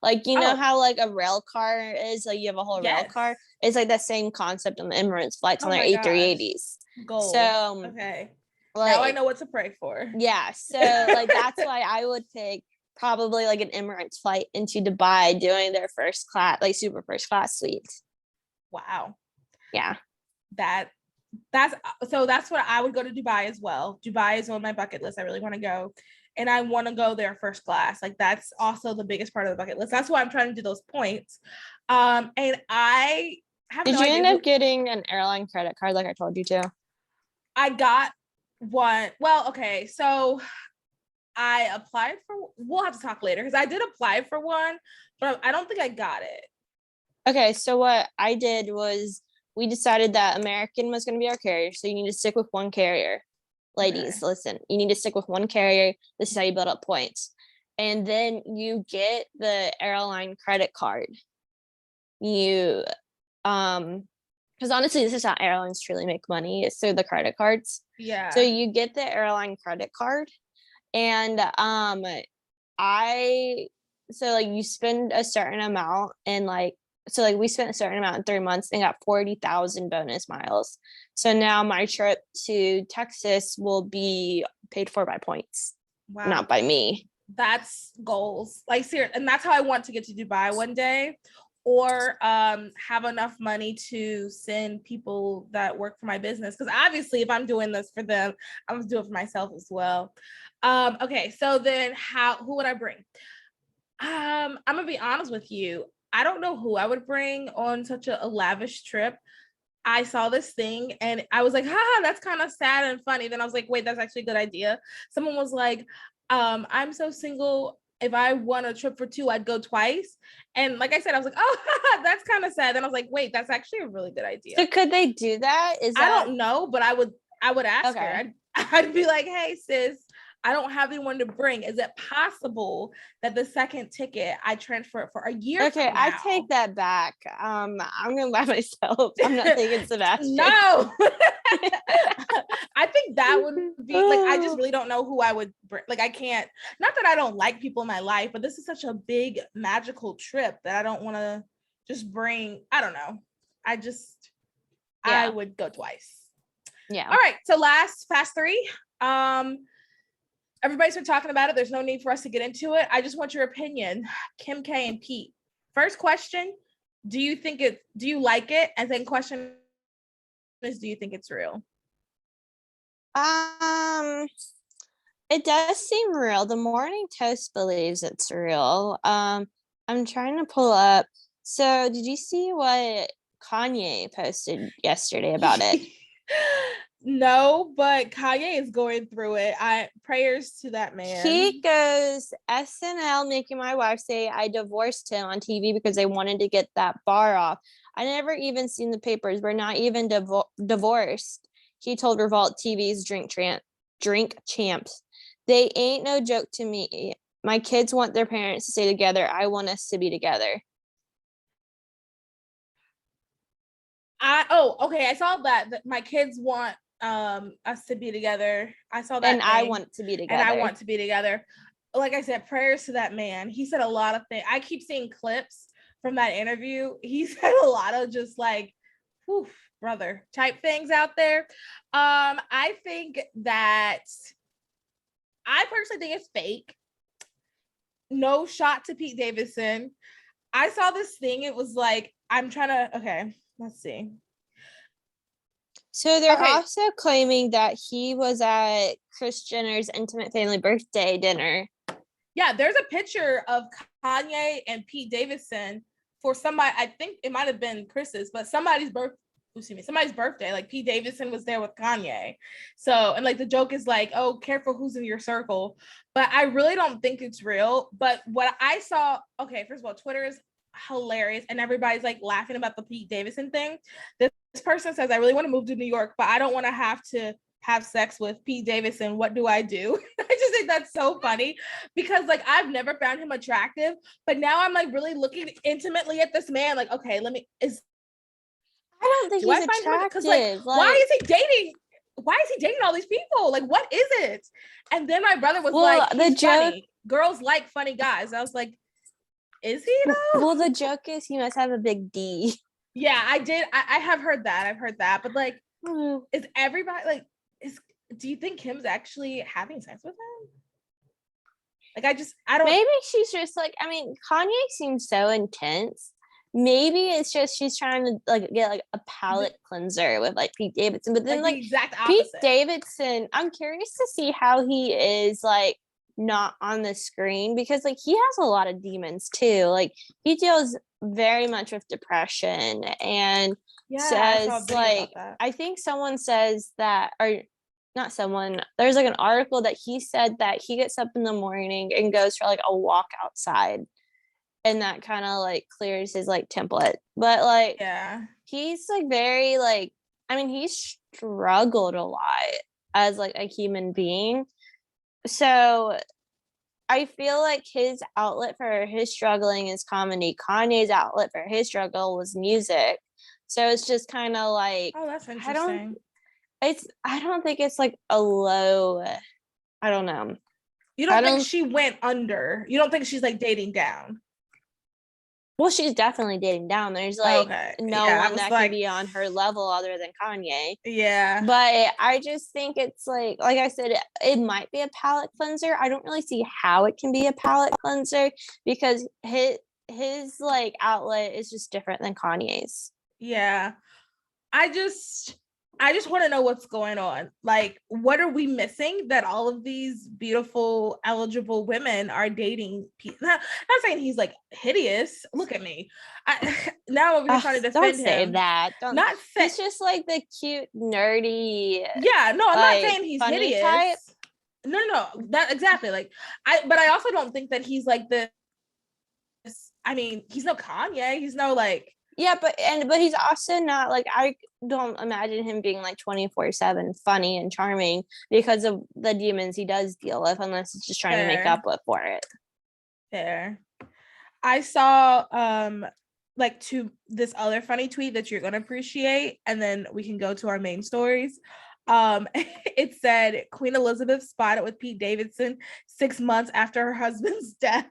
Like, you know how like a rail car is, like you have a whole rail car? It's like the same concept on the Emirates flights on their A380s. Goals. So okay. Like, now I know what to pray for. Yeah. So like that's why I would pick probably like an Emirates flight into Dubai doing their first class, like super first class suites. Wow. Yeah. That's what I would go to Dubai as well. Dubai is on my bucket list. I really want to go. And I want to go there first class. Like that's also the biggest part of the bucket list. That's why I'm trying to do those points. And I have Did you end up getting an airline credit card like I told you to? I got one. Well, okay. So I applied for, we'll have to talk later because I did apply for one, but I don't think I got it. Okay. So what I did was we decided that American was going to be our carrier. So you need to stick with one carrier. Ladies, listen, you need to stick with one carrier. This is how you build up points. And then you get the airline credit card. Because honestly, this is how airlines truly make money. It's through the credit cards. Yeah. So you get the airline credit card. And you spend a certain amount and we spent a certain amount in 3 months and got 40,000 bonus miles. So now my trip to Texas will be paid for by points, not by me. That's goals. Like, seriously, and that's how I want to get to Dubai one day, or have enough money to send people that work for my business. Because obviously, if I'm doing this for them, I'm gonna do it for myself as well. Okay, so then who would I bring? I'm gonna be honest with you. I don't know who I would bring on such a lavish trip. I saw this thing and I was like, haha, that's kind of sad and funny. Then I was like, wait, that's actually a good idea. Someone was like, I'm so single. If I won a trip for 2, I'd go twice. And like I said, I was like, oh, that's kind of sad. Then I was like, wait, that's actually a really good idea. So could they do that? I don't know, but I would ask her. I'd be like, hey, sis, I don't have anyone to bring. Is it possible that the second ticket I transfer it for a year? Okay, I take that back. I'm gonna buy myself. I'm not taking Sebastian. No. I think that would be like, I just really don't know who I would bring. Like, I can't, not that I don't like people in my life, but this is such a big magical trip that I don't want to just bring. I don't know. I would go twice. Yeah. All right. So fast 3. Everybody's been talking about it. There's no need for us to get into it. I just want your opinion. Kim K and Pete. First question, do you like it? And then question is, do you think it's real? It does seem real. The Morning Toast believes it's real. I'm trying to pull up. So did you see what Kanye posted yesterday about it? No, but Kanye is going through it. Prayers to that man. He goes, SNL making my wife say I divorced him on TV because they wanted to get that bar off. I never even seen the papers. We're not even divorced. He told Revolt TV's Drink Champs. They ain't no joke to me. My kids want their parents to stay together. I want us to be together. Okay. I saw that my kids want us to be together. I saw that. And I want to be together. Like I said, prayers to that man. He said a lot of things. I keep seeing clips from that interview. He said a lot of just like, whew, brother type things out there. I think that I personally think it's fake. No shot to Pete Davidson. I saw this thing. It was like, okay, let's see. So they're also claiming that he was at Kris Jenner's intimate family birthday dinner. Yeah, there's a picture of Kanye and Pete Davidson for somebody. I think it might have been Chris's, but somebody's birthday. Like Pete Davidson was there with Kanye. So, and like the joke is like, oh, careful who's in your circle. But I really don't think it's real. But what I saw, okay, first of all, Twitter is hilarious and everybody's like laughing about the Pete Davidson thing. This person says, I really want to move to New York, but I don't want to have sex with Pete Davidson. What do I do? I just think that's so funny because like I've never found him attractive, but now I'm like really looking intimately at this man. Like, okay, I don't think he's attractive. Like, why is he dating all these people? Like, what is it? And then my brother was like, the joke, funny. Girls like funny guys. I was like, Is he though? Well, the joke is he must have a big D. Yeah, I have heard that. I've heard that. But like, is everybody like, do you think Kim's actually having sex with him? Like, I don't. Maybe she's just like, I mean, Kanye seems so intense. Maybe it's just she's trying to like get like a palate cleanser with like Pete Davidson, but then like the exact opposite. Pete Davidson, I'm curious to see how he is like not on the screen, because like he has a lot of demons too. Like he deals very much with depression, and says like, I think someone says that, or not someone, there's like an article that he said that he gets up in the morning and goes for like a walk outside, and that kind of like clears his like template. But like, yeah, he's like very like, I mean, he's struggled a lot as like a human being. So I feel like his outlet for his struggling is comedy. Kanye's outlet for his struggle was music. So it's just kind of like, oh, that's interesting. I don't think it's like a low, I don't know. You don't think she went under? You don't think she's like dating down? Well, she's definitely dating down. There's like no one that can be on her level other than Kanye. Yeah. But I just think it's like I said, it might be a palate cleanser. I don't really see how it can be a palate cleanser, because his like outlet is just different than Kanye's. Yeah. I just want to know what's going on. Like, what are we missing that all of these beautiful, eligible women are dating? Not saying he's like hideous. Look at me. Now I'm trying to defend don't say him. That. He's just like the cute, nerdy. Yeah, no, I'm not saying he's hideous. Type. No, that exactly. Like, but I also don't think that he's like this. I mean, he's no Kanye. He's no like. Yeah, but he's also not like, I don't imagine him being like 24/7 funny and charming because of the demons he does deal with, unless it's just trying to make up for it. Fair. I saw like this other funny tweet that you're gonna appreciate, and then we can go to our main stories. It said Queen Elizabeth spotted with Pete Davidson 6 months after her husband's death.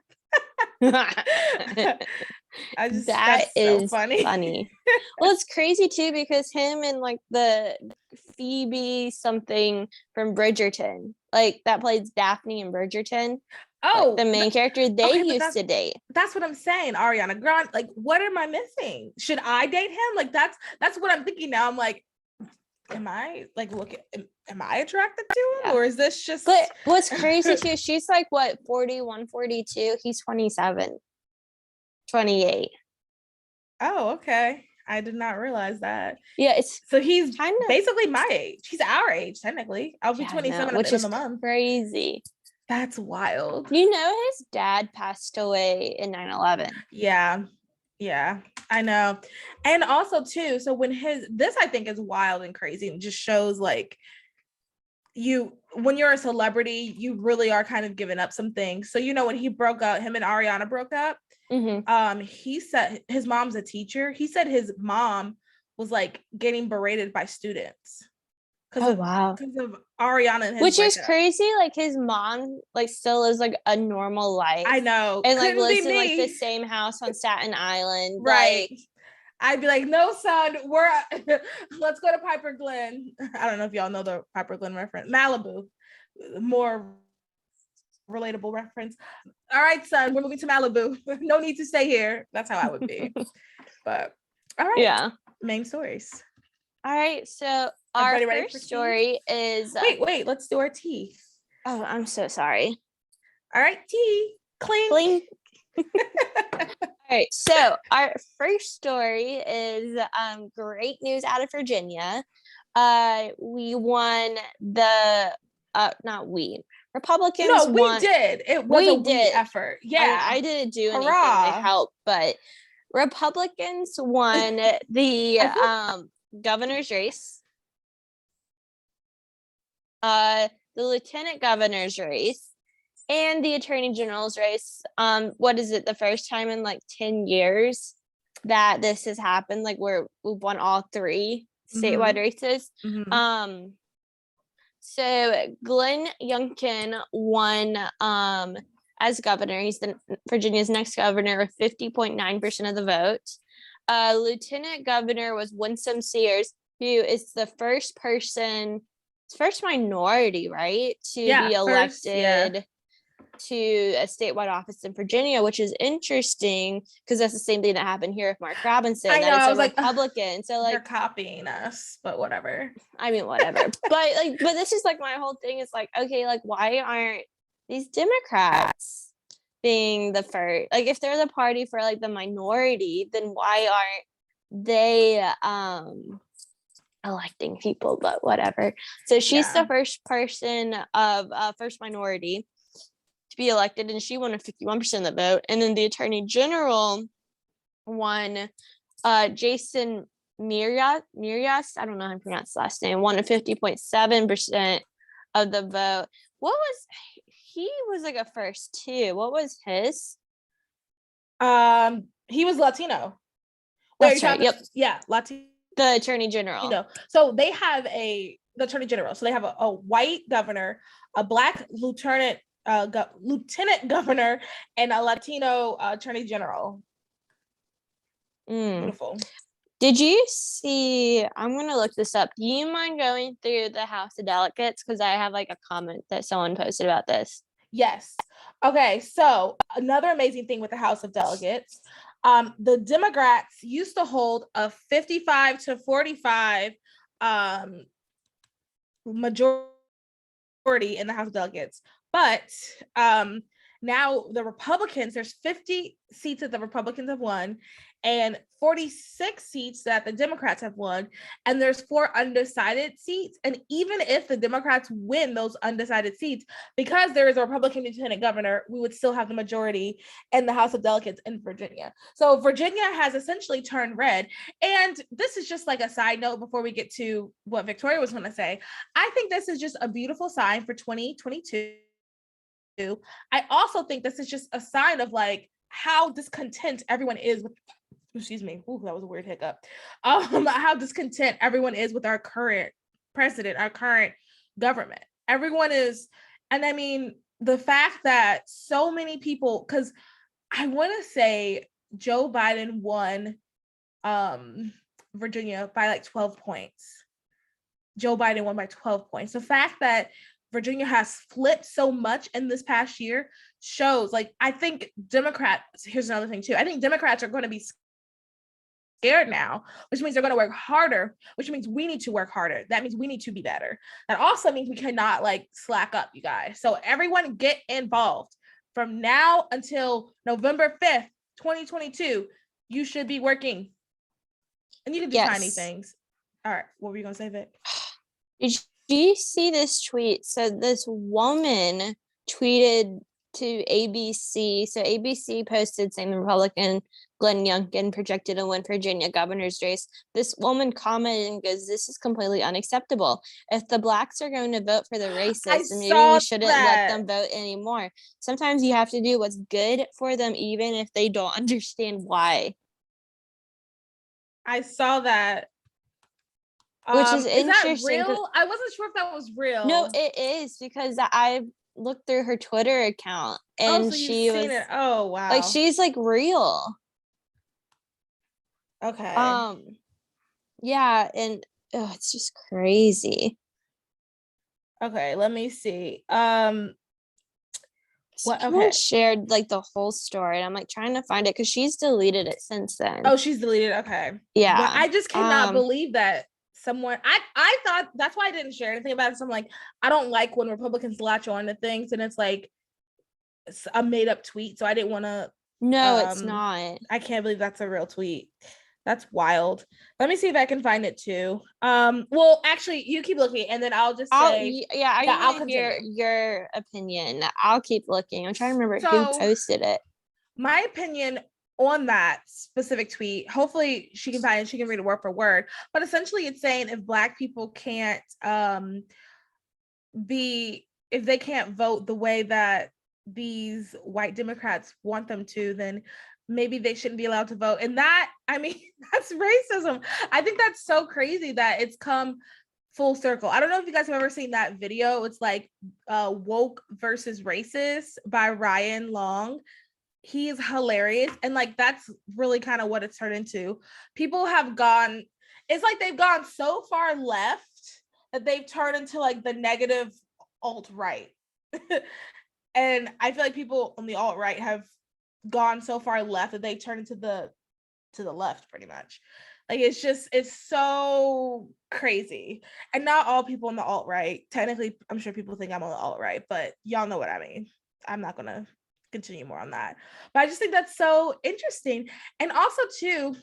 That is so funny. Well, it's crazy too, because him and like the Phoebe something from Bridgerton, like that plays Daphne in Bridgerton. Oh, like the main character, they used to date. That's what I'm saying. Ariana Grande. Like, what am I missing? Should I date him? Like, that's what I'm thinking now. I'm like, am I like am I attracted to him, or is this just? But what's crazy too, she's like what, 41, 42, he's 27, 28. Oh, okay. I did not realize that. Yeah, so he's kind of basically my age. He's our age technically. I'll be 27 at the end of the month. Crazy. That's wild. You know, his dad passed away in 9/11. Yeah, I know. And also too, so when this I think is wild and crazy, and just shows like when you're a celebrity, you really are kind of giving up some things. So when he broke up, him and Ariana broke up. Mm-hmm. He said his mom's a teacher. He said his mom was like getting berated by students. Because of Ariana and his which is crazy. Like his mom like still is like a normal life. I know. And like lives in like the same house on Staten Island. Right. Like, I'd be like, no, son, let's go to Piper Glen. I don't know if y'all know the Piper Glen reference. Malibu. More relatable reference. All right, son, we're moving to Malibu. No need to stay here. That's how I would be. But all right. Yeah. Main stories. All right. So our first story is wait, let's do our tea. Oh, I'm so sorry. All right, tea. Clink. Clink. All right. So our first story is great news out of Virginia. We won the Republicans. No, we did. It was a we effort. Yeah. I didn't do anything to help, but Republicans won the governor's race, the lieutenant governor's race, and the attorney general's race. What is it? The first time in like 10 years that this has happened, like where we've won all 3 statewide races. So Glenn Youngkin won as governor. He's Virginia's next governor with 50.9% of the vote. Lieutenant governor was Winsome Sears, who is the first minority, right, to be elected to a statewide office in Virginia, which is interesting because that's the same thing that happened here with Mark Robinson. I know, that I is was a Republican. So like, they're copying us, but whatever. I mean, whatever. but this is like my whole thing is like, okay, like why aren't these Democrats being the first? Like, if they're the party for like the minority, then why aren't they electing people? But whatever. So she's the first person of first minority to be elected, and she won a 51% of the vote. And then the attorney general won Jason Mirias, I don't know how to pronounce the last name, won a 50.7% of the vote. He was like a first too. What was his? He was Latino. That's right. Yep. Yeah, Latino. The attorney general. So they have the attorney general. So they have a white governor, a black lieutenant governor, and a Latino attorney general. Beautiful. Did you see? I'm gonna look this up. Do you mind going through the House of Delegates? Because I have like a comment that someone posted about this. Yes. Okay. So another amazing thing with the House of Delegates, the Democrats used to hold a 55 to 45 majority in the House of Delegates, but now the Republicans, there's 50 seats that the Republicans have won and 46 seats that the Democrats have won, and there's 4 undecided seats. And even if the Democrats win those undecided seats, because there is a Republican lieutenant governor, we would still have the majority in the House of Delegates in Virginia. So Virginia has essentially turned red. And this is just like a side note before we get to what Victoria was going to say. I think this is just a beautiful sign for 2022. I also think this is just a sign of like how discontent everyone is with, excuse me, ooh, that was a weird hiccup. How discontent everyone is with our current president, our current government. Everyone is, and I mean, the fact that so many people, because I want to say Joe Biden won Virginia by like 12 points. Joe Biden won by 12 points. The fact that Virginia has flipped so much in this past year shows, like, I think Democrats, here's another thing too, I think Democrats are going to be scared now, which means they're going to work harder, which means we need to work harder. That means we need to be better. That also means we cannot like slack up, you guys. So everyone get involved. From now until November 5th, 2022, you should be working. And you can do tiny things. All right, what were you going to say, Vic? Did you see this tweet? So this woman tweeted to ABC. So ABC posted saying the Republican Glenn Youngkin projected to win Virginia governor's race. This woman commented and goes, "This is completely unacceptable. If the blacks are going to vote for the racists, then maybe we shouldn't let them vote anymore. Sometimes you have to do what's good for them, even if they don't understand why." I saw that. Which is interesting. Is that real? I wasn't sure if that was real. No, it is, because I looked through her Twitter account and so she was it. Oh wow. Like, she's like real. Okay. Yeah, and it's just crazy. Okay, let me see. Someone shared like the whole story, and I'm like trying to find it because she's deleted it since then. Oh, she's deleted. Okay. Yeah. But I just cannot believe that someone, I thought, that's why I didn't share anything about it. So I'm like, I don't like when Republicans latch on to things and it's like a made up tweet. So I didn't want to. No, it's not. I can't believe that's a real tweet. That's wild. Let me see if I can find it too. Well, actually, you keep looking, and then I'll just say, I'll hear your opinion. I'll keep looking. I'm trying to remember who posted it. My opinion on that specific tweet, hopefully she can find it, she can read it word for word. But essentially, it's saying if Black people can't if they can't vote the way that these white Democrats want them to, then maybe they shouldn't be allowed to vote. And that, I mean, that's racism. I think that's so crazy that it's come full circle. I don't know if you guys have ever seen that video. It's like Woke versus Racist by Ryan Long. He is hilarious. And like, that's really kind of what it's turned into. People have gone, it's like they've gone so far left that they've turned into like the negative alt-right. And I feel like people on the alt-right have gone so far left that they turn into the left pretty much. Like, it's so crazy. And not all people on the alt-right, technically, I'm sure people think I'm on the alt-right, but y'all know what I mean. I'm not gonna continue more on that, but I just think that's so interesting. And also too,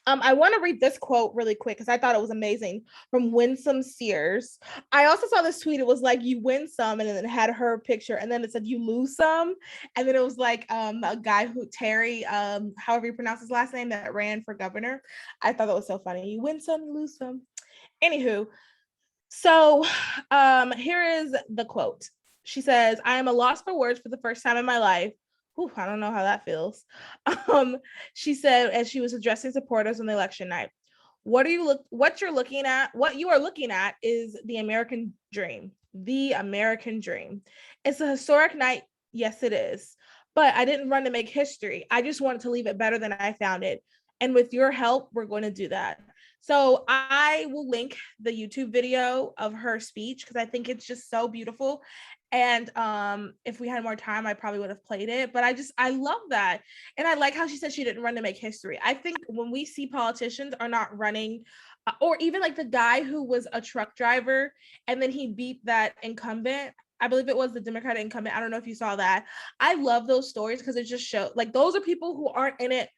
I want to read this quote really quick because I thought it was amazing, from Winsome Sears. I also saw this tweet. It was like, you win some, and then it had her picture, and then it said you lose some, and then it was like a guy who, Terry, however you pronounce his last name, that ran for governor. I thought that was so funny. You win some, you lose some. Anywho, so here is the quote. She says, "I am a loss for words for the first time in my life." Ooh, I don't know how that feels. She said, as she was addressing supporters on the election night, what you are looking at is the American dream. The American dream. It's a historic night. Yes, it is. But I didn't run to make history. I just wanted to leave it better than I found it. And with your help, we're going to do that. So I will link the YouTube video of her speech because I think it's just so beautiful. And if we had more time, I probably would have played it. But I love that. And I like how she said she didn't run to make history. I think when we see politicians are not running, or even like the guy who was a truck driver and then he beat that incumbent, I believe it was the Democratic incumbent. I don't know if you saw that. I love those stories because it just shows, like, those are people who aren't in it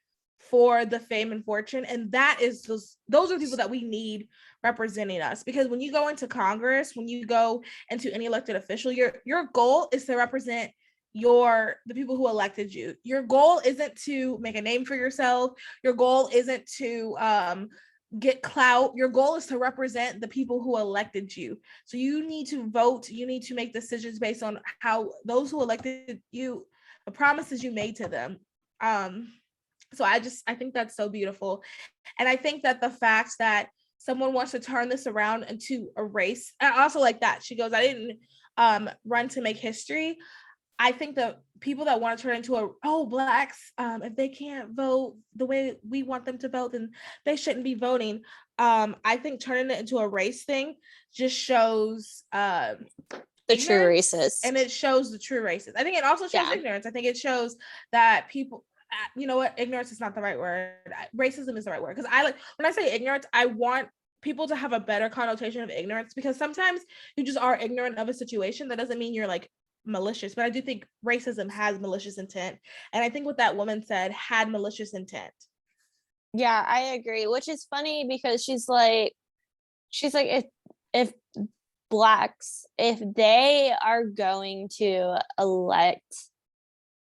for the fame and fortune. And those are people that we need representing us, because when you go into Congress, when you go into any elected official, your goal is to represent the people who elected you. Your goal isn't to make a name for yourself. Your goal isn't to get clout. Your goal is to represent the people who elected you. So you need to vote. You need to make decisions based on how those who elected you, the promises you made to them. So I think that's so beautiful. And I think that the fact that someone wants to turn this around into a race, and also like that, she goes, I didn't run to make history. I think the people that want to turn into blacks, if they can't vote the way we want them to vote, then they shouldn't be voting. I think turning it into a race thing just shows the true racist. And it shows the true racist. I think it also shows ignorance. I think it shows that people, you know what, ignorance is not the right word. Racism is the right word. Because when I say ignorance, I want people to have a better connotation of ignorance, because sometimes you just are ignorant of a situation. That doesn't mean you're like malicious, but I do think racism has malicious intent. And I think what that woman said had malicious intent. Yeah, I agree. Which is funny because she's like, if blacks, if they are going to elect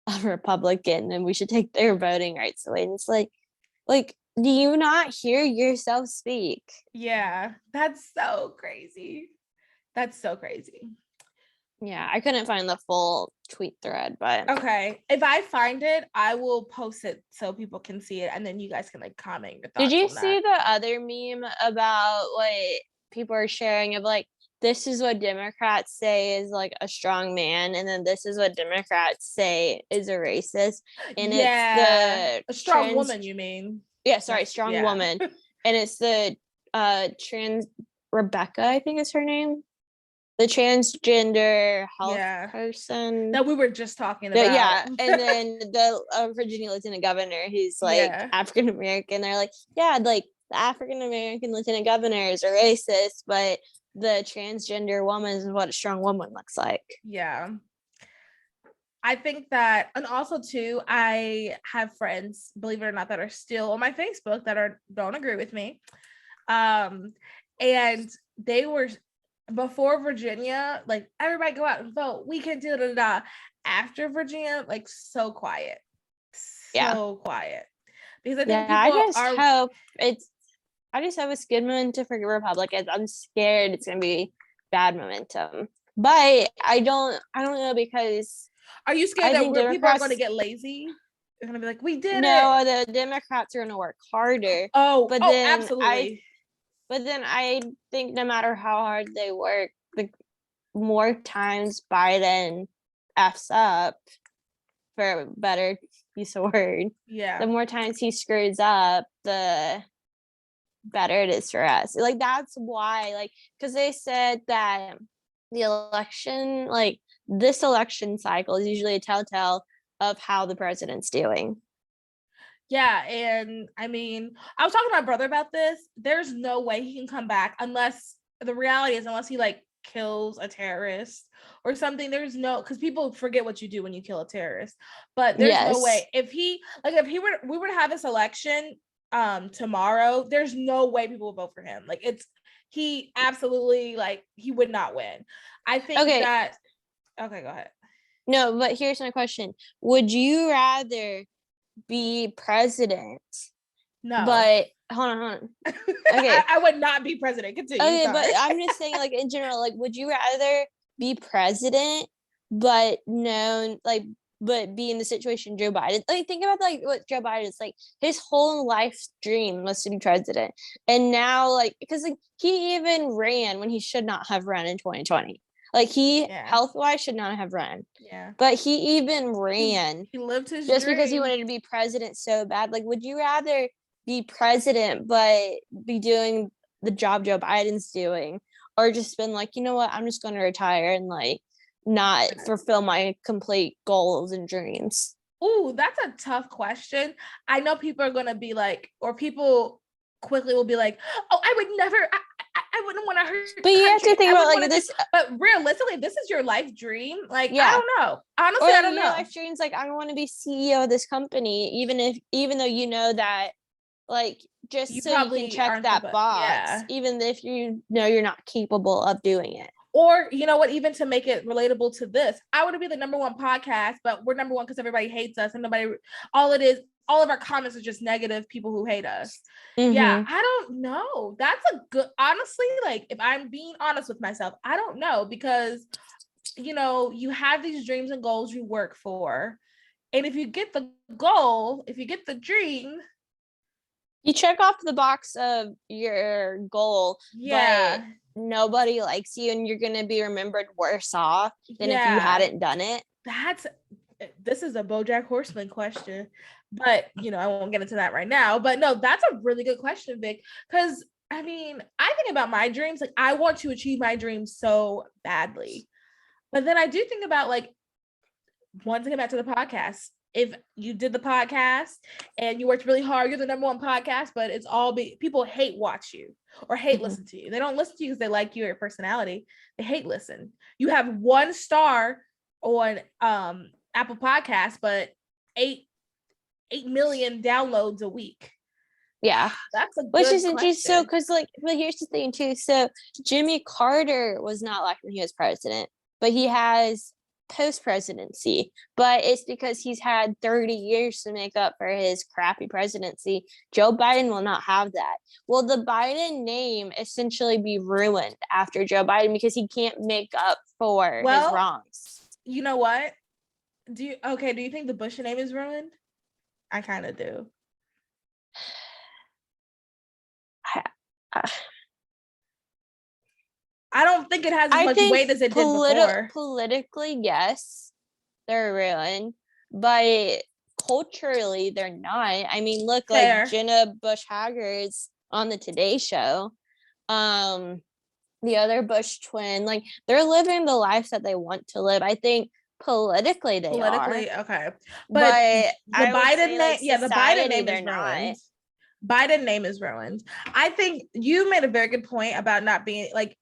a Republican, then we should take their voting rights away. And it's like, do you not hear yourself speak? Yeah, that's so crazy. That's so crazy. Yeah, I couldn't find the full tweet thread, but okay, if I find it, I will post it so people can see it, and then you guys can like comment your thoughts. Did you see the other meme about what people are sharing of like, this is what Democrats say is like a strong man, and then this is what Democrats say is a racist, and it's a strong woman, you mean? Yeah, sorry, strong woman. And it's the trans Rebecca, I think is her name, the transgender health person that we were just talking about. Yeah, and then the Virginia lieutenant governor, who's like African American. They're like, like the African American lieutenant governors are racist, but the transgender woman is what a strong woman looks like. Yeah. I think that, and also too, I have friends, believe it or not, that are still on my Facebook that don't agree with me. And they were, before Virginia, like, everybody go out and vote, we can do da. After Virginia, like, so quiet. So quiet. Because I think I just hope it's good momentum for Republicans. I'm scared it's gonna be bad momentum. But I don't know, because are you scared that people are going to get lazy? They're going to be like, we did it. No, the Democrats are going to work harder. But then absolutely. But then I think no matter how hard they work, the more times Biden F's up, for a better use of word, Yeah. the more times he screws up, the better it is for us. Like, that's why, like, because they said that the election, like, this election cycle is usually a telltale of how the president's doing. Yeah, and I mean, I was talking to my brother about this. There's no way he can come back unless the reality is unless he like kills a terrorist or something. There's no, because people forget what you do when you kill a terrorist. But there's no way if he we were to have this election tomorrow, there's no way people will vote for him. Like he absolutely, like, he would not win. I think that okay, go ahead. No, but here's my question. Would you rather be president? No. But hold on. Okay. I would not be president. Continue. Okay, sorry. But I'm just saying, like, in general, like, would you rather be president but known, like, but be in the situation Joe Biden? Like, think about like what Joe Biden's like. His whole life's dream was to be president, and now, like, because like he even ran when he should not have run in 2020. Like, he health wise should not have run. Yeah. But he even ran. He lived his just dream. Because he wanted to be president so bad. Like, would you rather be president but be doing the job Joe Biden's doing, or just been like, you know what, I'm just going to retire and like not fulfill my complete goals and dreams? Ooh, that's a tough question. I know people are going to be like, or people quickly will be like, oh, I would never, I wouldn't want to hurt. But you have to think about like this. But realistically, this is your life dream. Like, I don't know. Honestly, I don't know. Your life dream's like, I want to be CEO of this company, even though you know that, like, just you so you can check that box, even if you know you're not capable of doing it. Or, you know what, even to make it relatable to this, I want to be the number one podcast, but we're number one because everybody hates us and all of our comments are just negative people who hate us. Mm-hmm. Yeah, I don't know. That's a good, honestly, like, if I'm being honest with myself, I don't know, because, you know, you have these dreams and goals you work for. And if you get the goal, if you get the dream, you check off the box of your goal, but nobody likes you and you're going to be remembered worse off than if you hadn't done it. This is a BoJack Horseman question, but, you know, I won't get into that right now. But no, that's a really good question, Vic, because I mean, I think about my dreams. Like, I want to achieve my dreams so badly. But then I do think about, like, once I get back to the podcast, if you did the podcast and you worked really hard, you're the number one podcast, but it's all people hate watch you or hate listen to you. They don't listen to you because they like your personality. They hate listen. You have 1 star on Apple Podcasts, but 8 million downloads a week. Yeah, that's a good which is interesting. So, because like, well, here's the thing too. So Jimmy Carter was not liked when he was president, but he has post-presidency, but it's because he's had 30 years to make up for his crappy presidency. Joe Biden will not have that. Will the Biden name essentially be ruined after Joe Biden because he can't make up for his wrongs? You know what? Do you think the Bush name is ruined? I kind of do. I don't think it has as much weight as it did before. Politically, yes, they're ruined, but culturally, they're not. I mean, look, like Jenna Bush Hager's on the Today Show. The other Bush twin, like, they're living the life that they want to live. I think politically they are. Okay, but the Biden name, the Biden name is ruined. Biden name is ruined. I think you made a very good point about not being like,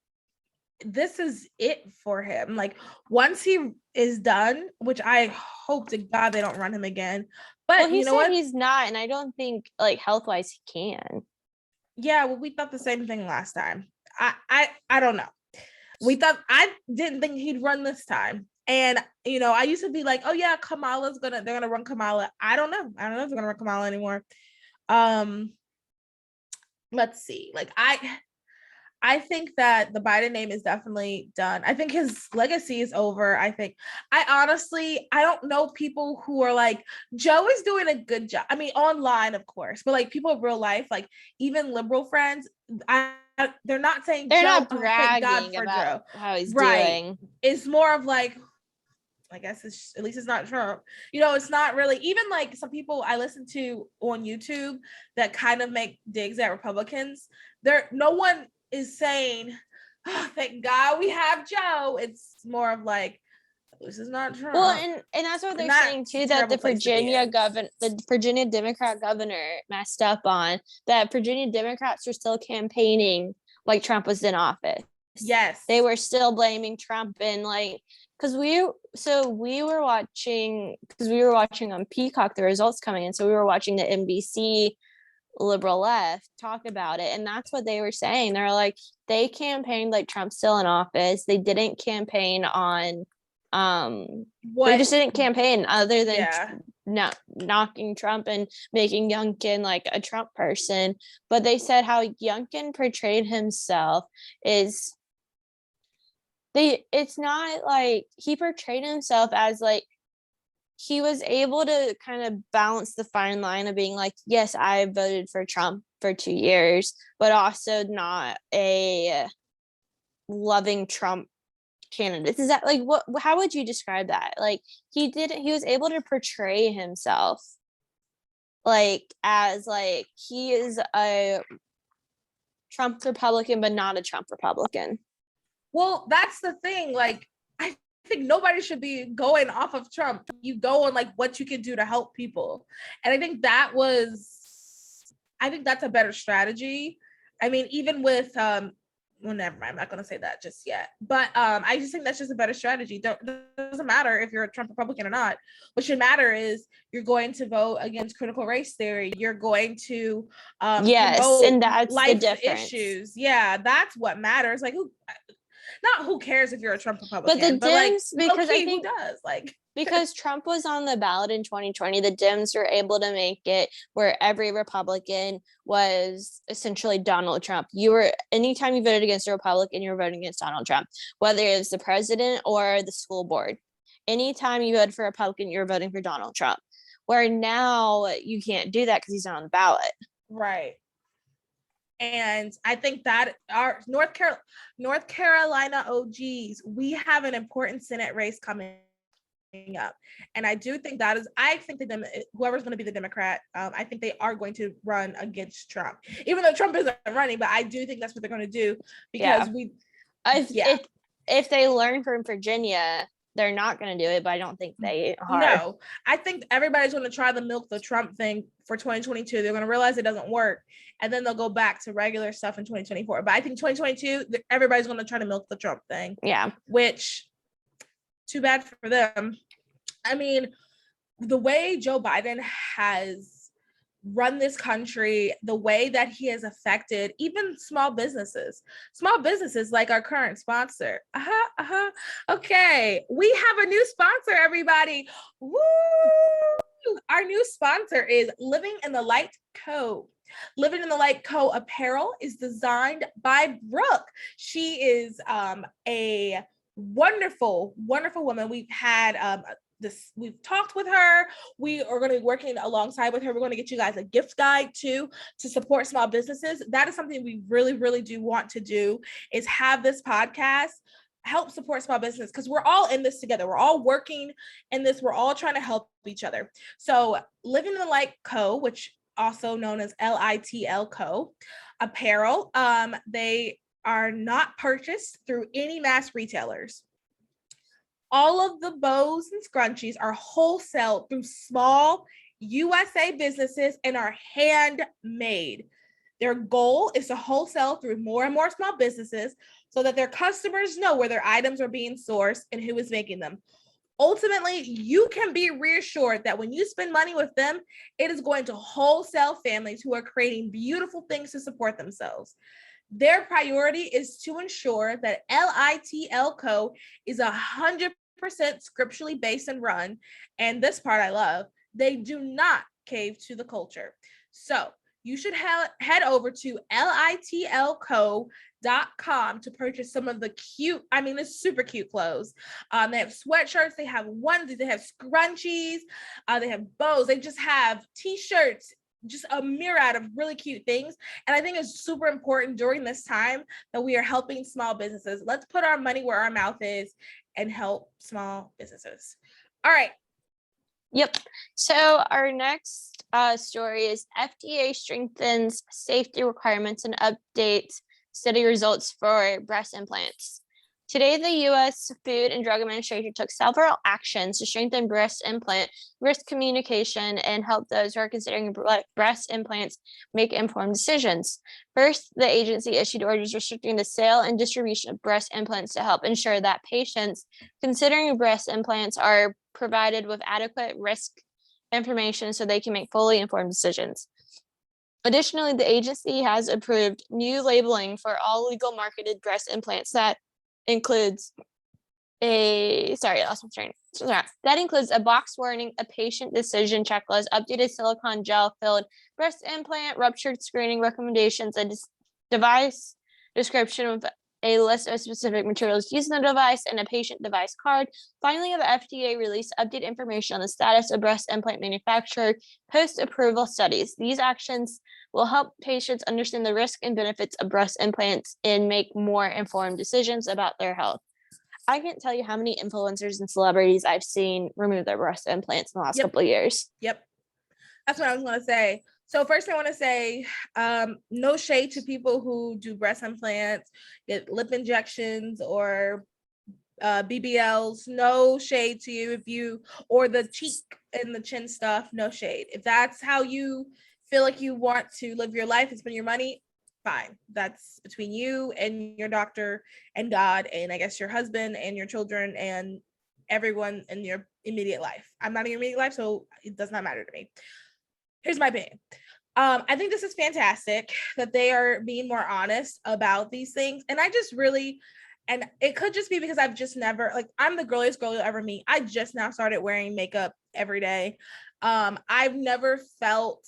this is it for him. Like, once he is done, which I hope to God they don't run him again. But you know what? He's not, and I don't think, like, health wise he can. Yeah, well, we thought the same thing last time. I don't know. I didn't think he'd run this time. And, you know, I used to be like, oh yeah, they're gonna run Kamala. I don't know if they're gonna run Kamala anymore. Let's see. Like, I think that the Biden name is definitely done. I think his legacy is over. I don't know people who are like, Joe is doing a good job. I mean, online, of course, but like people in real life, like even liberal friends, I they're not saying they're Joe, not thank God bragging for about Joe. how he's Right. doing. It's more of like, I guess it's at least it's not Trump. You know, it's not really even like some people I listen to on YouTube that kind of make digs at Republicans. No one is saying, oh, thank God we have Joe. It's more of like, this is not Trump. Well, and that's what they're saying too, that the Virginia Democrat governor messed up on, that Virginia Democrats were still campaigning like Trump was in office. Yes. They were still blaming Trump, and like, because we were watching on Peacock the results coming in, so we were watching the NBC liberal left talk about it, and that's what they were saying. They're like, they campaigned like Trump's still in office. They didn't campaign on they just didn't campaign other than knocking Trump and making Youngkin like a Trump person. But they said how Youngkin portrayed himself is it's not like he portrayed himself as like he was able to kind of balance the fine line of being like, yes, I voted for Trump for 2 years, but also not a loving Trump candidate. Is that like how would you describe that? Like he was able to portray himself like as like he is a Trump Republican but not a Trump Republican. Well, that's the thing. Like, I think nobody should be going off of Trump. You go on like what you can do to help people. And I think that's a better strategy. I mean, even with well, never mind. I'm not going to say that just yet. But I just think that's just a better strategy. It doesn't matter if you're a Trump Republican or not. What should matter is you're going to vote against critical race theory. You're going to yes, and that's life the difference. issues. Yeah, that's what matters. Like who cares if you're a Trump Republican? But the Dems, like, because I think who does like. Because Trump was on the ballot in 2020, the Dems were able to make it where every Republican was essentially Donald Trump. Anytime you voted against a Republican, you were voting against Donald Trump, whether it was the president or the school board. Anytime you voted for a Republican, you were voting for Donald Trump. Where now you can't do that because he's not on the ballot. Right. And I think that our North Carolina OGs, we have an important Senate race coming up, and I do think I think that whoever's going to be the Democrat, I think they are going to run against Trump, even though Trump isn't running. But I do think that's what they're going to do because if they learn from Virginia, they're not going to do it. But I don't think they are. No, I think everybody's going to try to milk the Trump thing for 2022. They're going to realize it doesn't work, and then they'll go back to regular stuff in 2024. But I think 2022, everybody's going to try to milk the Trump thing. Yeah, which too bad for them. I mean, the way Joe Biden has run this country, the way that he has affected even small businesses like our current sponsor. Okay, we have a new sponsor, everybody. Woo! Our new sponsor is Living in the Light Co. Living in the Light Co. apparel is designed by Brooke. She is a wonderful woman. We've talked with her. We are going to be working alongside with her. We're going to get you guys a gift guide too to support small businesses. That is something we really, really do want to do, is have this podcast help support small business, because we're all in this together. We're all working in this. We're all trying to help each other. So Living in the Light Co., which also known as LITL Co. apparel, they are not purchased through any mass retailers. All of the bows and scrunchies are wholesale through small USA businesses and are handmade. Their goal is to wholesale through more and more small businesses so that their customers know where their items are being sourced and who is making them. Ultimately, you can be reassured that when you spend money with them, it is going to wholesale families who are creating beautiful things to support themselves. Their priority is to ensure that LITL Co. is 100% scripturally based and run. And this part I love, they do not cave to the culture. So you should head over to litlco.com to purchase some of the cute, it's super cute clothes. They have sweatshirts, they have onesies, they have scrunchies, they have bows, they just have t-shirts, just a myriad of really cute things. And I think it's super important during this time that we are helping small businesses. Let's put our money where our mouth is and help small businesses. All right. Yep. So our next story is FDA strengthens safety requirements and updates study results for breast implants. Today, the U.S. Food and Drug Administration took several actions to strengthen breast implant risk communication and help those who are considering breast implants make informed decisions. First, the agency issued orders restricting the sale and distribution of breast implants to help ensure that patients considering breast implants are provided with adequate risk information so they can make fully informed decisions. Additionally, the agency has approved new labeling for all legal marketed breast implants that includes that includes a box warning, a patient decision checklist, updated silicone gel filled breast implant, ruptured screening recommendations, a device description with a list of specific materials used in the device, and a patient device card. Finally, the FDA released updated information on the status of breast implant manufacturer post-approval studies. These actions will help patients understand the risk and benefits of breast implants and make more informed decisions about their health. I can't tell you how many influencers and celebrities I've seen remove their breast implants in the last couple of years. Yep. That's what I was going to say. So first I want to say, no shade to people who do breast implants, get lip injections or BBLs. No shade to you or the cheek and the chin stuff. No shade. If that's how you feel like you want to live your life and spend your money, fine. That's between you and your doctor and God, and I guess your husband and your children and everyone in your immediate life. I'm not in your immediate life, so it does not matter to me. Here's my opinion. I think this is fantastic that they are being more honest about these things. And I just really, and it could just be because I've just never, like, I'm the girliest girl you'll ever meet. I just now started wearing makeup every day. I've never felt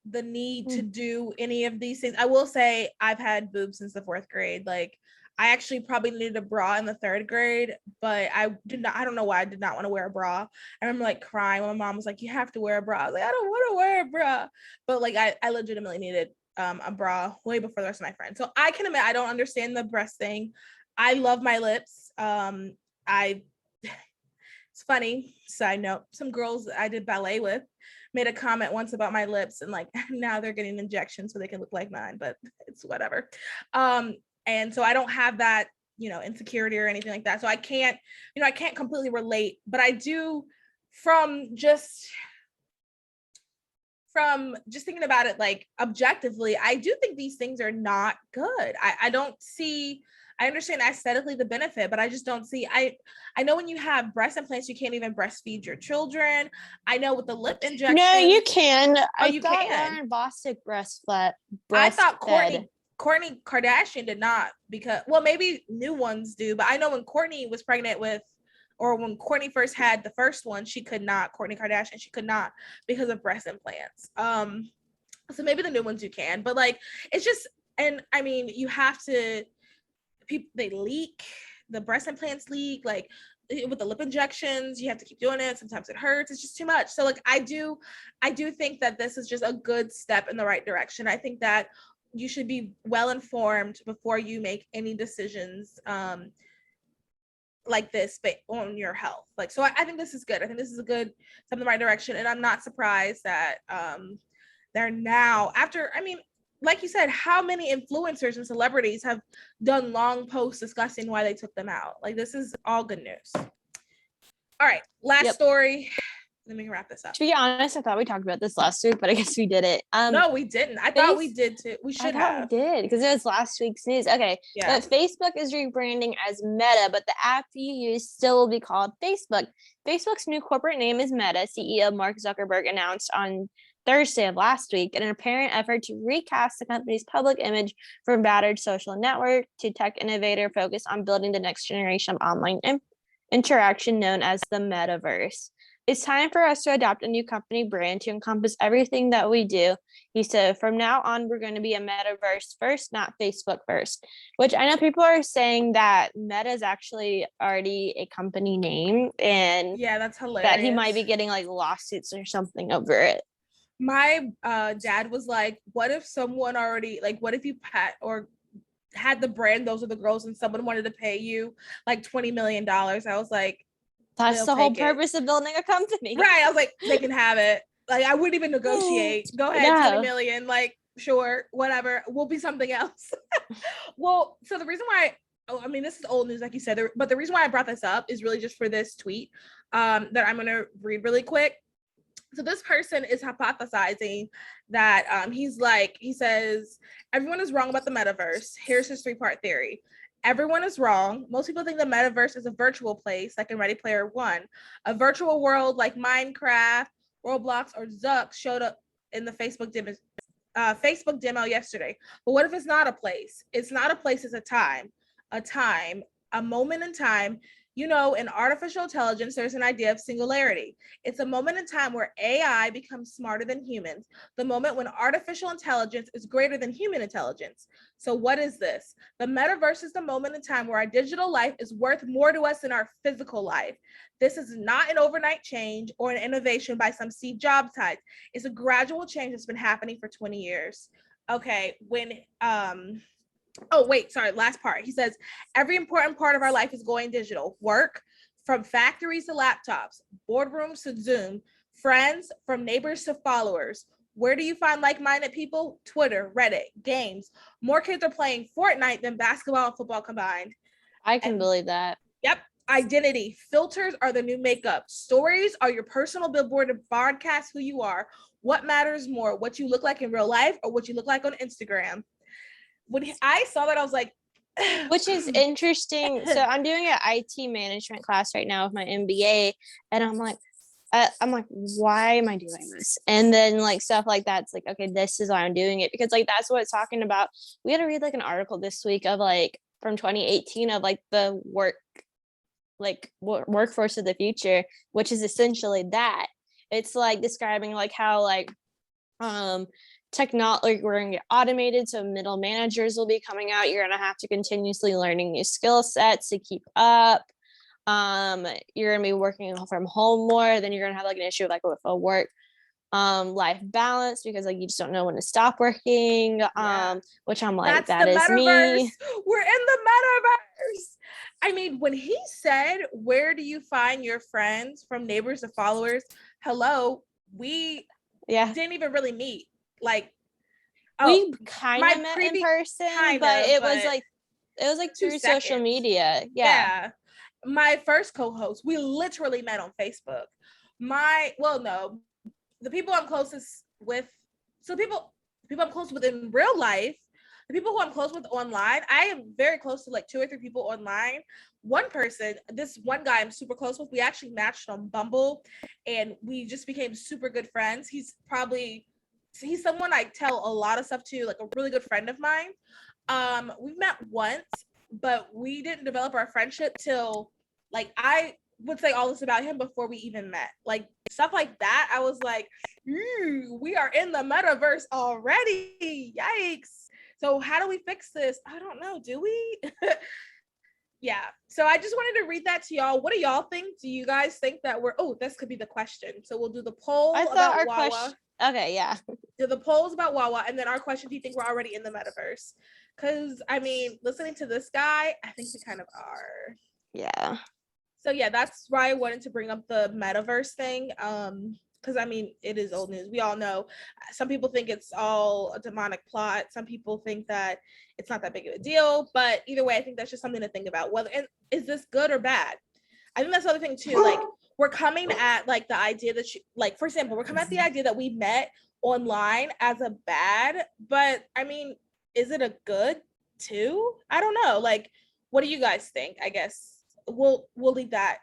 the need to do any of these things. I will say I've had boobs since the 4th grade. Like, I actually probably needed a bra in the 3rd grade, but I don't know why I did not want to wear a bra. I remember like crying when my mom was like, you have to wear a bra. I was like, I don't want to wear a bra. But like, I legitimately needed a bra way before the rest of my friends. So I can admit, I don't understand the breast thing. I love my lips. It's funny, side note, some girls I did ballet with made a comment once about my lips and like now they're getting injections so they can look like mine, but it's whatever. And so I don't have that, insecurity or anything like that. So I can't completely relate, but I do from just thinking about it, like objectively, I do think these things are not good. I understand aesthetically the benefit, but I just don't see, I know when you have breast implants, you can't even breastfeed your children. I know with the lip injection. No, you can. You can. Lauren Bostic breastfed. I thought Kourtney Kardashian did not, because, well, maybe new ones do, but I know when Kourtney was pregnant with, or when Kourtney first had the first one, she could not, Kourtney Kardashian, she could not because of breast implants. So maybe the new ones you can, but like, it's just, and I mean, you have to, they leak, the breast implants leak, like with the lip injections, you have to keep doing it. Sometimes it hurts. It's just too much. So like, I do think that this is just a good step in the right direction. I think that you should be well informed before you make any decisions like this on your health. Like, so I think this is good. I think this is a good step in the right direction. And I'm not surprised that they're now, after, I mean, like you said, how many influencers and celebrities have done long posts discussing why they took them out? Like, this is all good news. All right, last story. Then we can wrap this up. To be honest, I thought we talked about this last week, but I guess we did it. No, we didn't. I thought we did too. We should have. We did, because it was last week's news. Okay. Yeah. But Facebook is rebranding as Meta, but the app you use still will be called Facebook. Facebook's new corporate name is Meta. CEO Mark Zuckerberg announced on Thursday of last week in an apparent effort to recast the company's public image from battered social network to tech innovator focused on building the next generation of online interaction known as the Metaverse. It's time for us to adopt a new company brand to encompass everything that we do. He said, from now on, we're going to be a Metaverse first, not Facebook first, which I know people are saying that Meta is actually already a company name, and yeah, that's hilarious. That he might be getting like lawsuits or something over it. My dad was like, what if someone already, like, what if you had the brand Those Are the Girls and someone wanted to pay you like $20 million? I was like, that's the whole purpose of building a company. Right. I was like, they can have it. Like, I wouldn't even negotiate. Go ahead, no. 20 million. Like, sure, whatever. We'll be something else. Well, so the reason why, I mean, this is old news, like you said, but the reason why I brought this up is really just for this tweet that I'm going to read really quick. So this person is hypothesizing that he says, everyone is wrong about the metaverse. Here's his 3-part theory. Everyone is wrong. Most people think the metaverse is a virtual place, like in Ready Player One. A virtual world like Minecraft, Roblox, or Zuck showed up in the Facebook demo yesterday. But what if it's not a place? It's not a place, it's a time, a moment in time. You know, in artificial intelligence, there's an idea of singularity. It's a moment in time where AI becomes smarter than humans, the moment when artificial intelligence is greater than human intelligence. So what is this? The metaverse is the moment in time where our digital life is worth more to us than our physical life. This is not an overnight change or an innovation by some Steve Jobs type. It's a gradual change that's been happening for 20 years. Okay, oh, wait, sorry, last part. He says, every important part of our life is going digital. Work, from factories to laptops, boardrooms to Zoom, friends, from neighbors to followers. Where do you find like-minded people? Twitter, Reddit, games. More kids are playing Fortnite than basketball and football combined. I can believe that. Yep. Identity. Filters are the new makeup. Stories are your personal billboard to broadcast who you are. What matters more, what you look like in real life or what you look like on Instagram? When I saw that, I was like, which is interesting. So I'm doing an IT management class right now with my MBA, and I'm like, why am I doing this? And then like stuff like that's like, okay, this is why I'm doing it, because like that's what it's talking about. We had to read like an article this week of like from 2018 of like the workforce of the future, which is essentially that. It's like describing like how like technology, we're gonna get automated, so middle managers will be coming out. You're gonna have to continuously learning new skill sets to keep up. You're gonna be working from home more, then you're gonna have like an issue like with a work life balance, because like you just don't know when to stop working. Which I'm like, that is me. We're in the metaverse. I mean, when he said, where do you find your friends, from neighbors to followers? Hello, we didn't even really meet. Like, we kind of met in person, but it was like through social media. Yeah. My first co-host, we literally met on Facebook. The people I'm closest with, so people I'm close with in real life, the people who I'm close with online, I am very close to like 2 or 3 people online. One person, this one guy I'm super close with, we actually matched on Bumble and we just became super good friends. He's someone I tell a lot of stuff to, like a really good friend of mine. We met once, but we didn't develop our friendship till like I would say all this about him before we even met. Like stuff like that, I was like, we are in the metaverse already. Yikes. So how do we fix this? I don't know. Do we? Yeah. So I just wanted to read that to y'all. What do y'all think? Do you guys think that this could be the question. So we'll do the poll about Wawa. Okay, yeah. Do the polls about Wawa, and then our question, do you think we're already in the metaverse? Because, I mean, listening to this guy, I think we kind of are. Yeah. So, yeah, that's why I wanted to bring up the metaverse thing. Because, I mean, it is old news. We all know. Some people think it's all a demonic plot. Some people think that it's not that big of a deal. But either way, I think that's just something to think about. And is this good or bad? I think that's the other thing, too. Like, we're coming at like the idea that for example, we're coming at the idea that we met online as a bad, but I mean, is it a good too? I don't know. Like, what do you guys think? I guess we'll leave that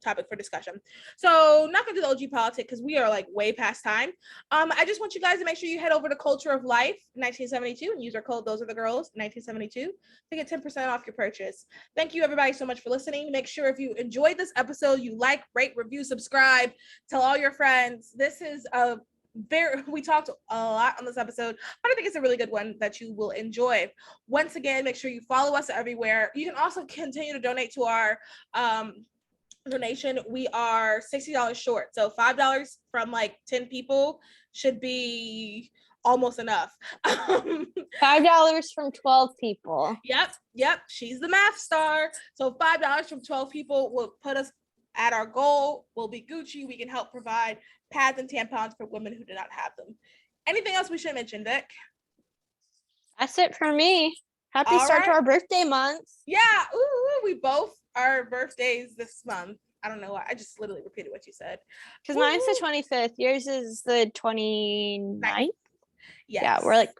topic for discussion. So not gonna do the OG politics because we are like way past time. I just want you guys to make sure you head over to Culture of Life 1972 and use our code Those Are the Girls 1972 to get 10% off your purchase. Thank you everybody so much for listening. Make sure if you enjoyed this episode, you like, rate, review, subscribe, tell all your friends. This is we talked a lot on this episode, but I think it's a really good one that you will enjoy. Once again, make sure you follow us everywhere. You can also continue to donate to our donation, we are $60 short. So $5 from like 10 people should be almost enough. $5 from 12 people. Yep. She's the math star. So $5 from 12 people will put us at our goal. We'll be Gucci. We can help provide pads and tampons for women who do not have them. Anything else we should mention, Vic? That's it for me. Happy All start to right. our birthday month. Yeah. Ooh, we both are birthdays this month. I don't know why. I just literally repeated what you said. Because mine's the 25th. Yours is the 29th. Yes. Yeah, we're like,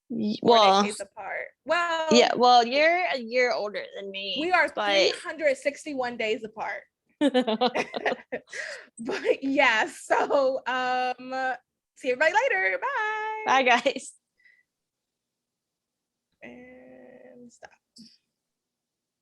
4 days apart. Well, yeah, well, you're a year older than me. We are 361 days apart. But yeah, so see everybody later. Bye. Bye, guys. And stop.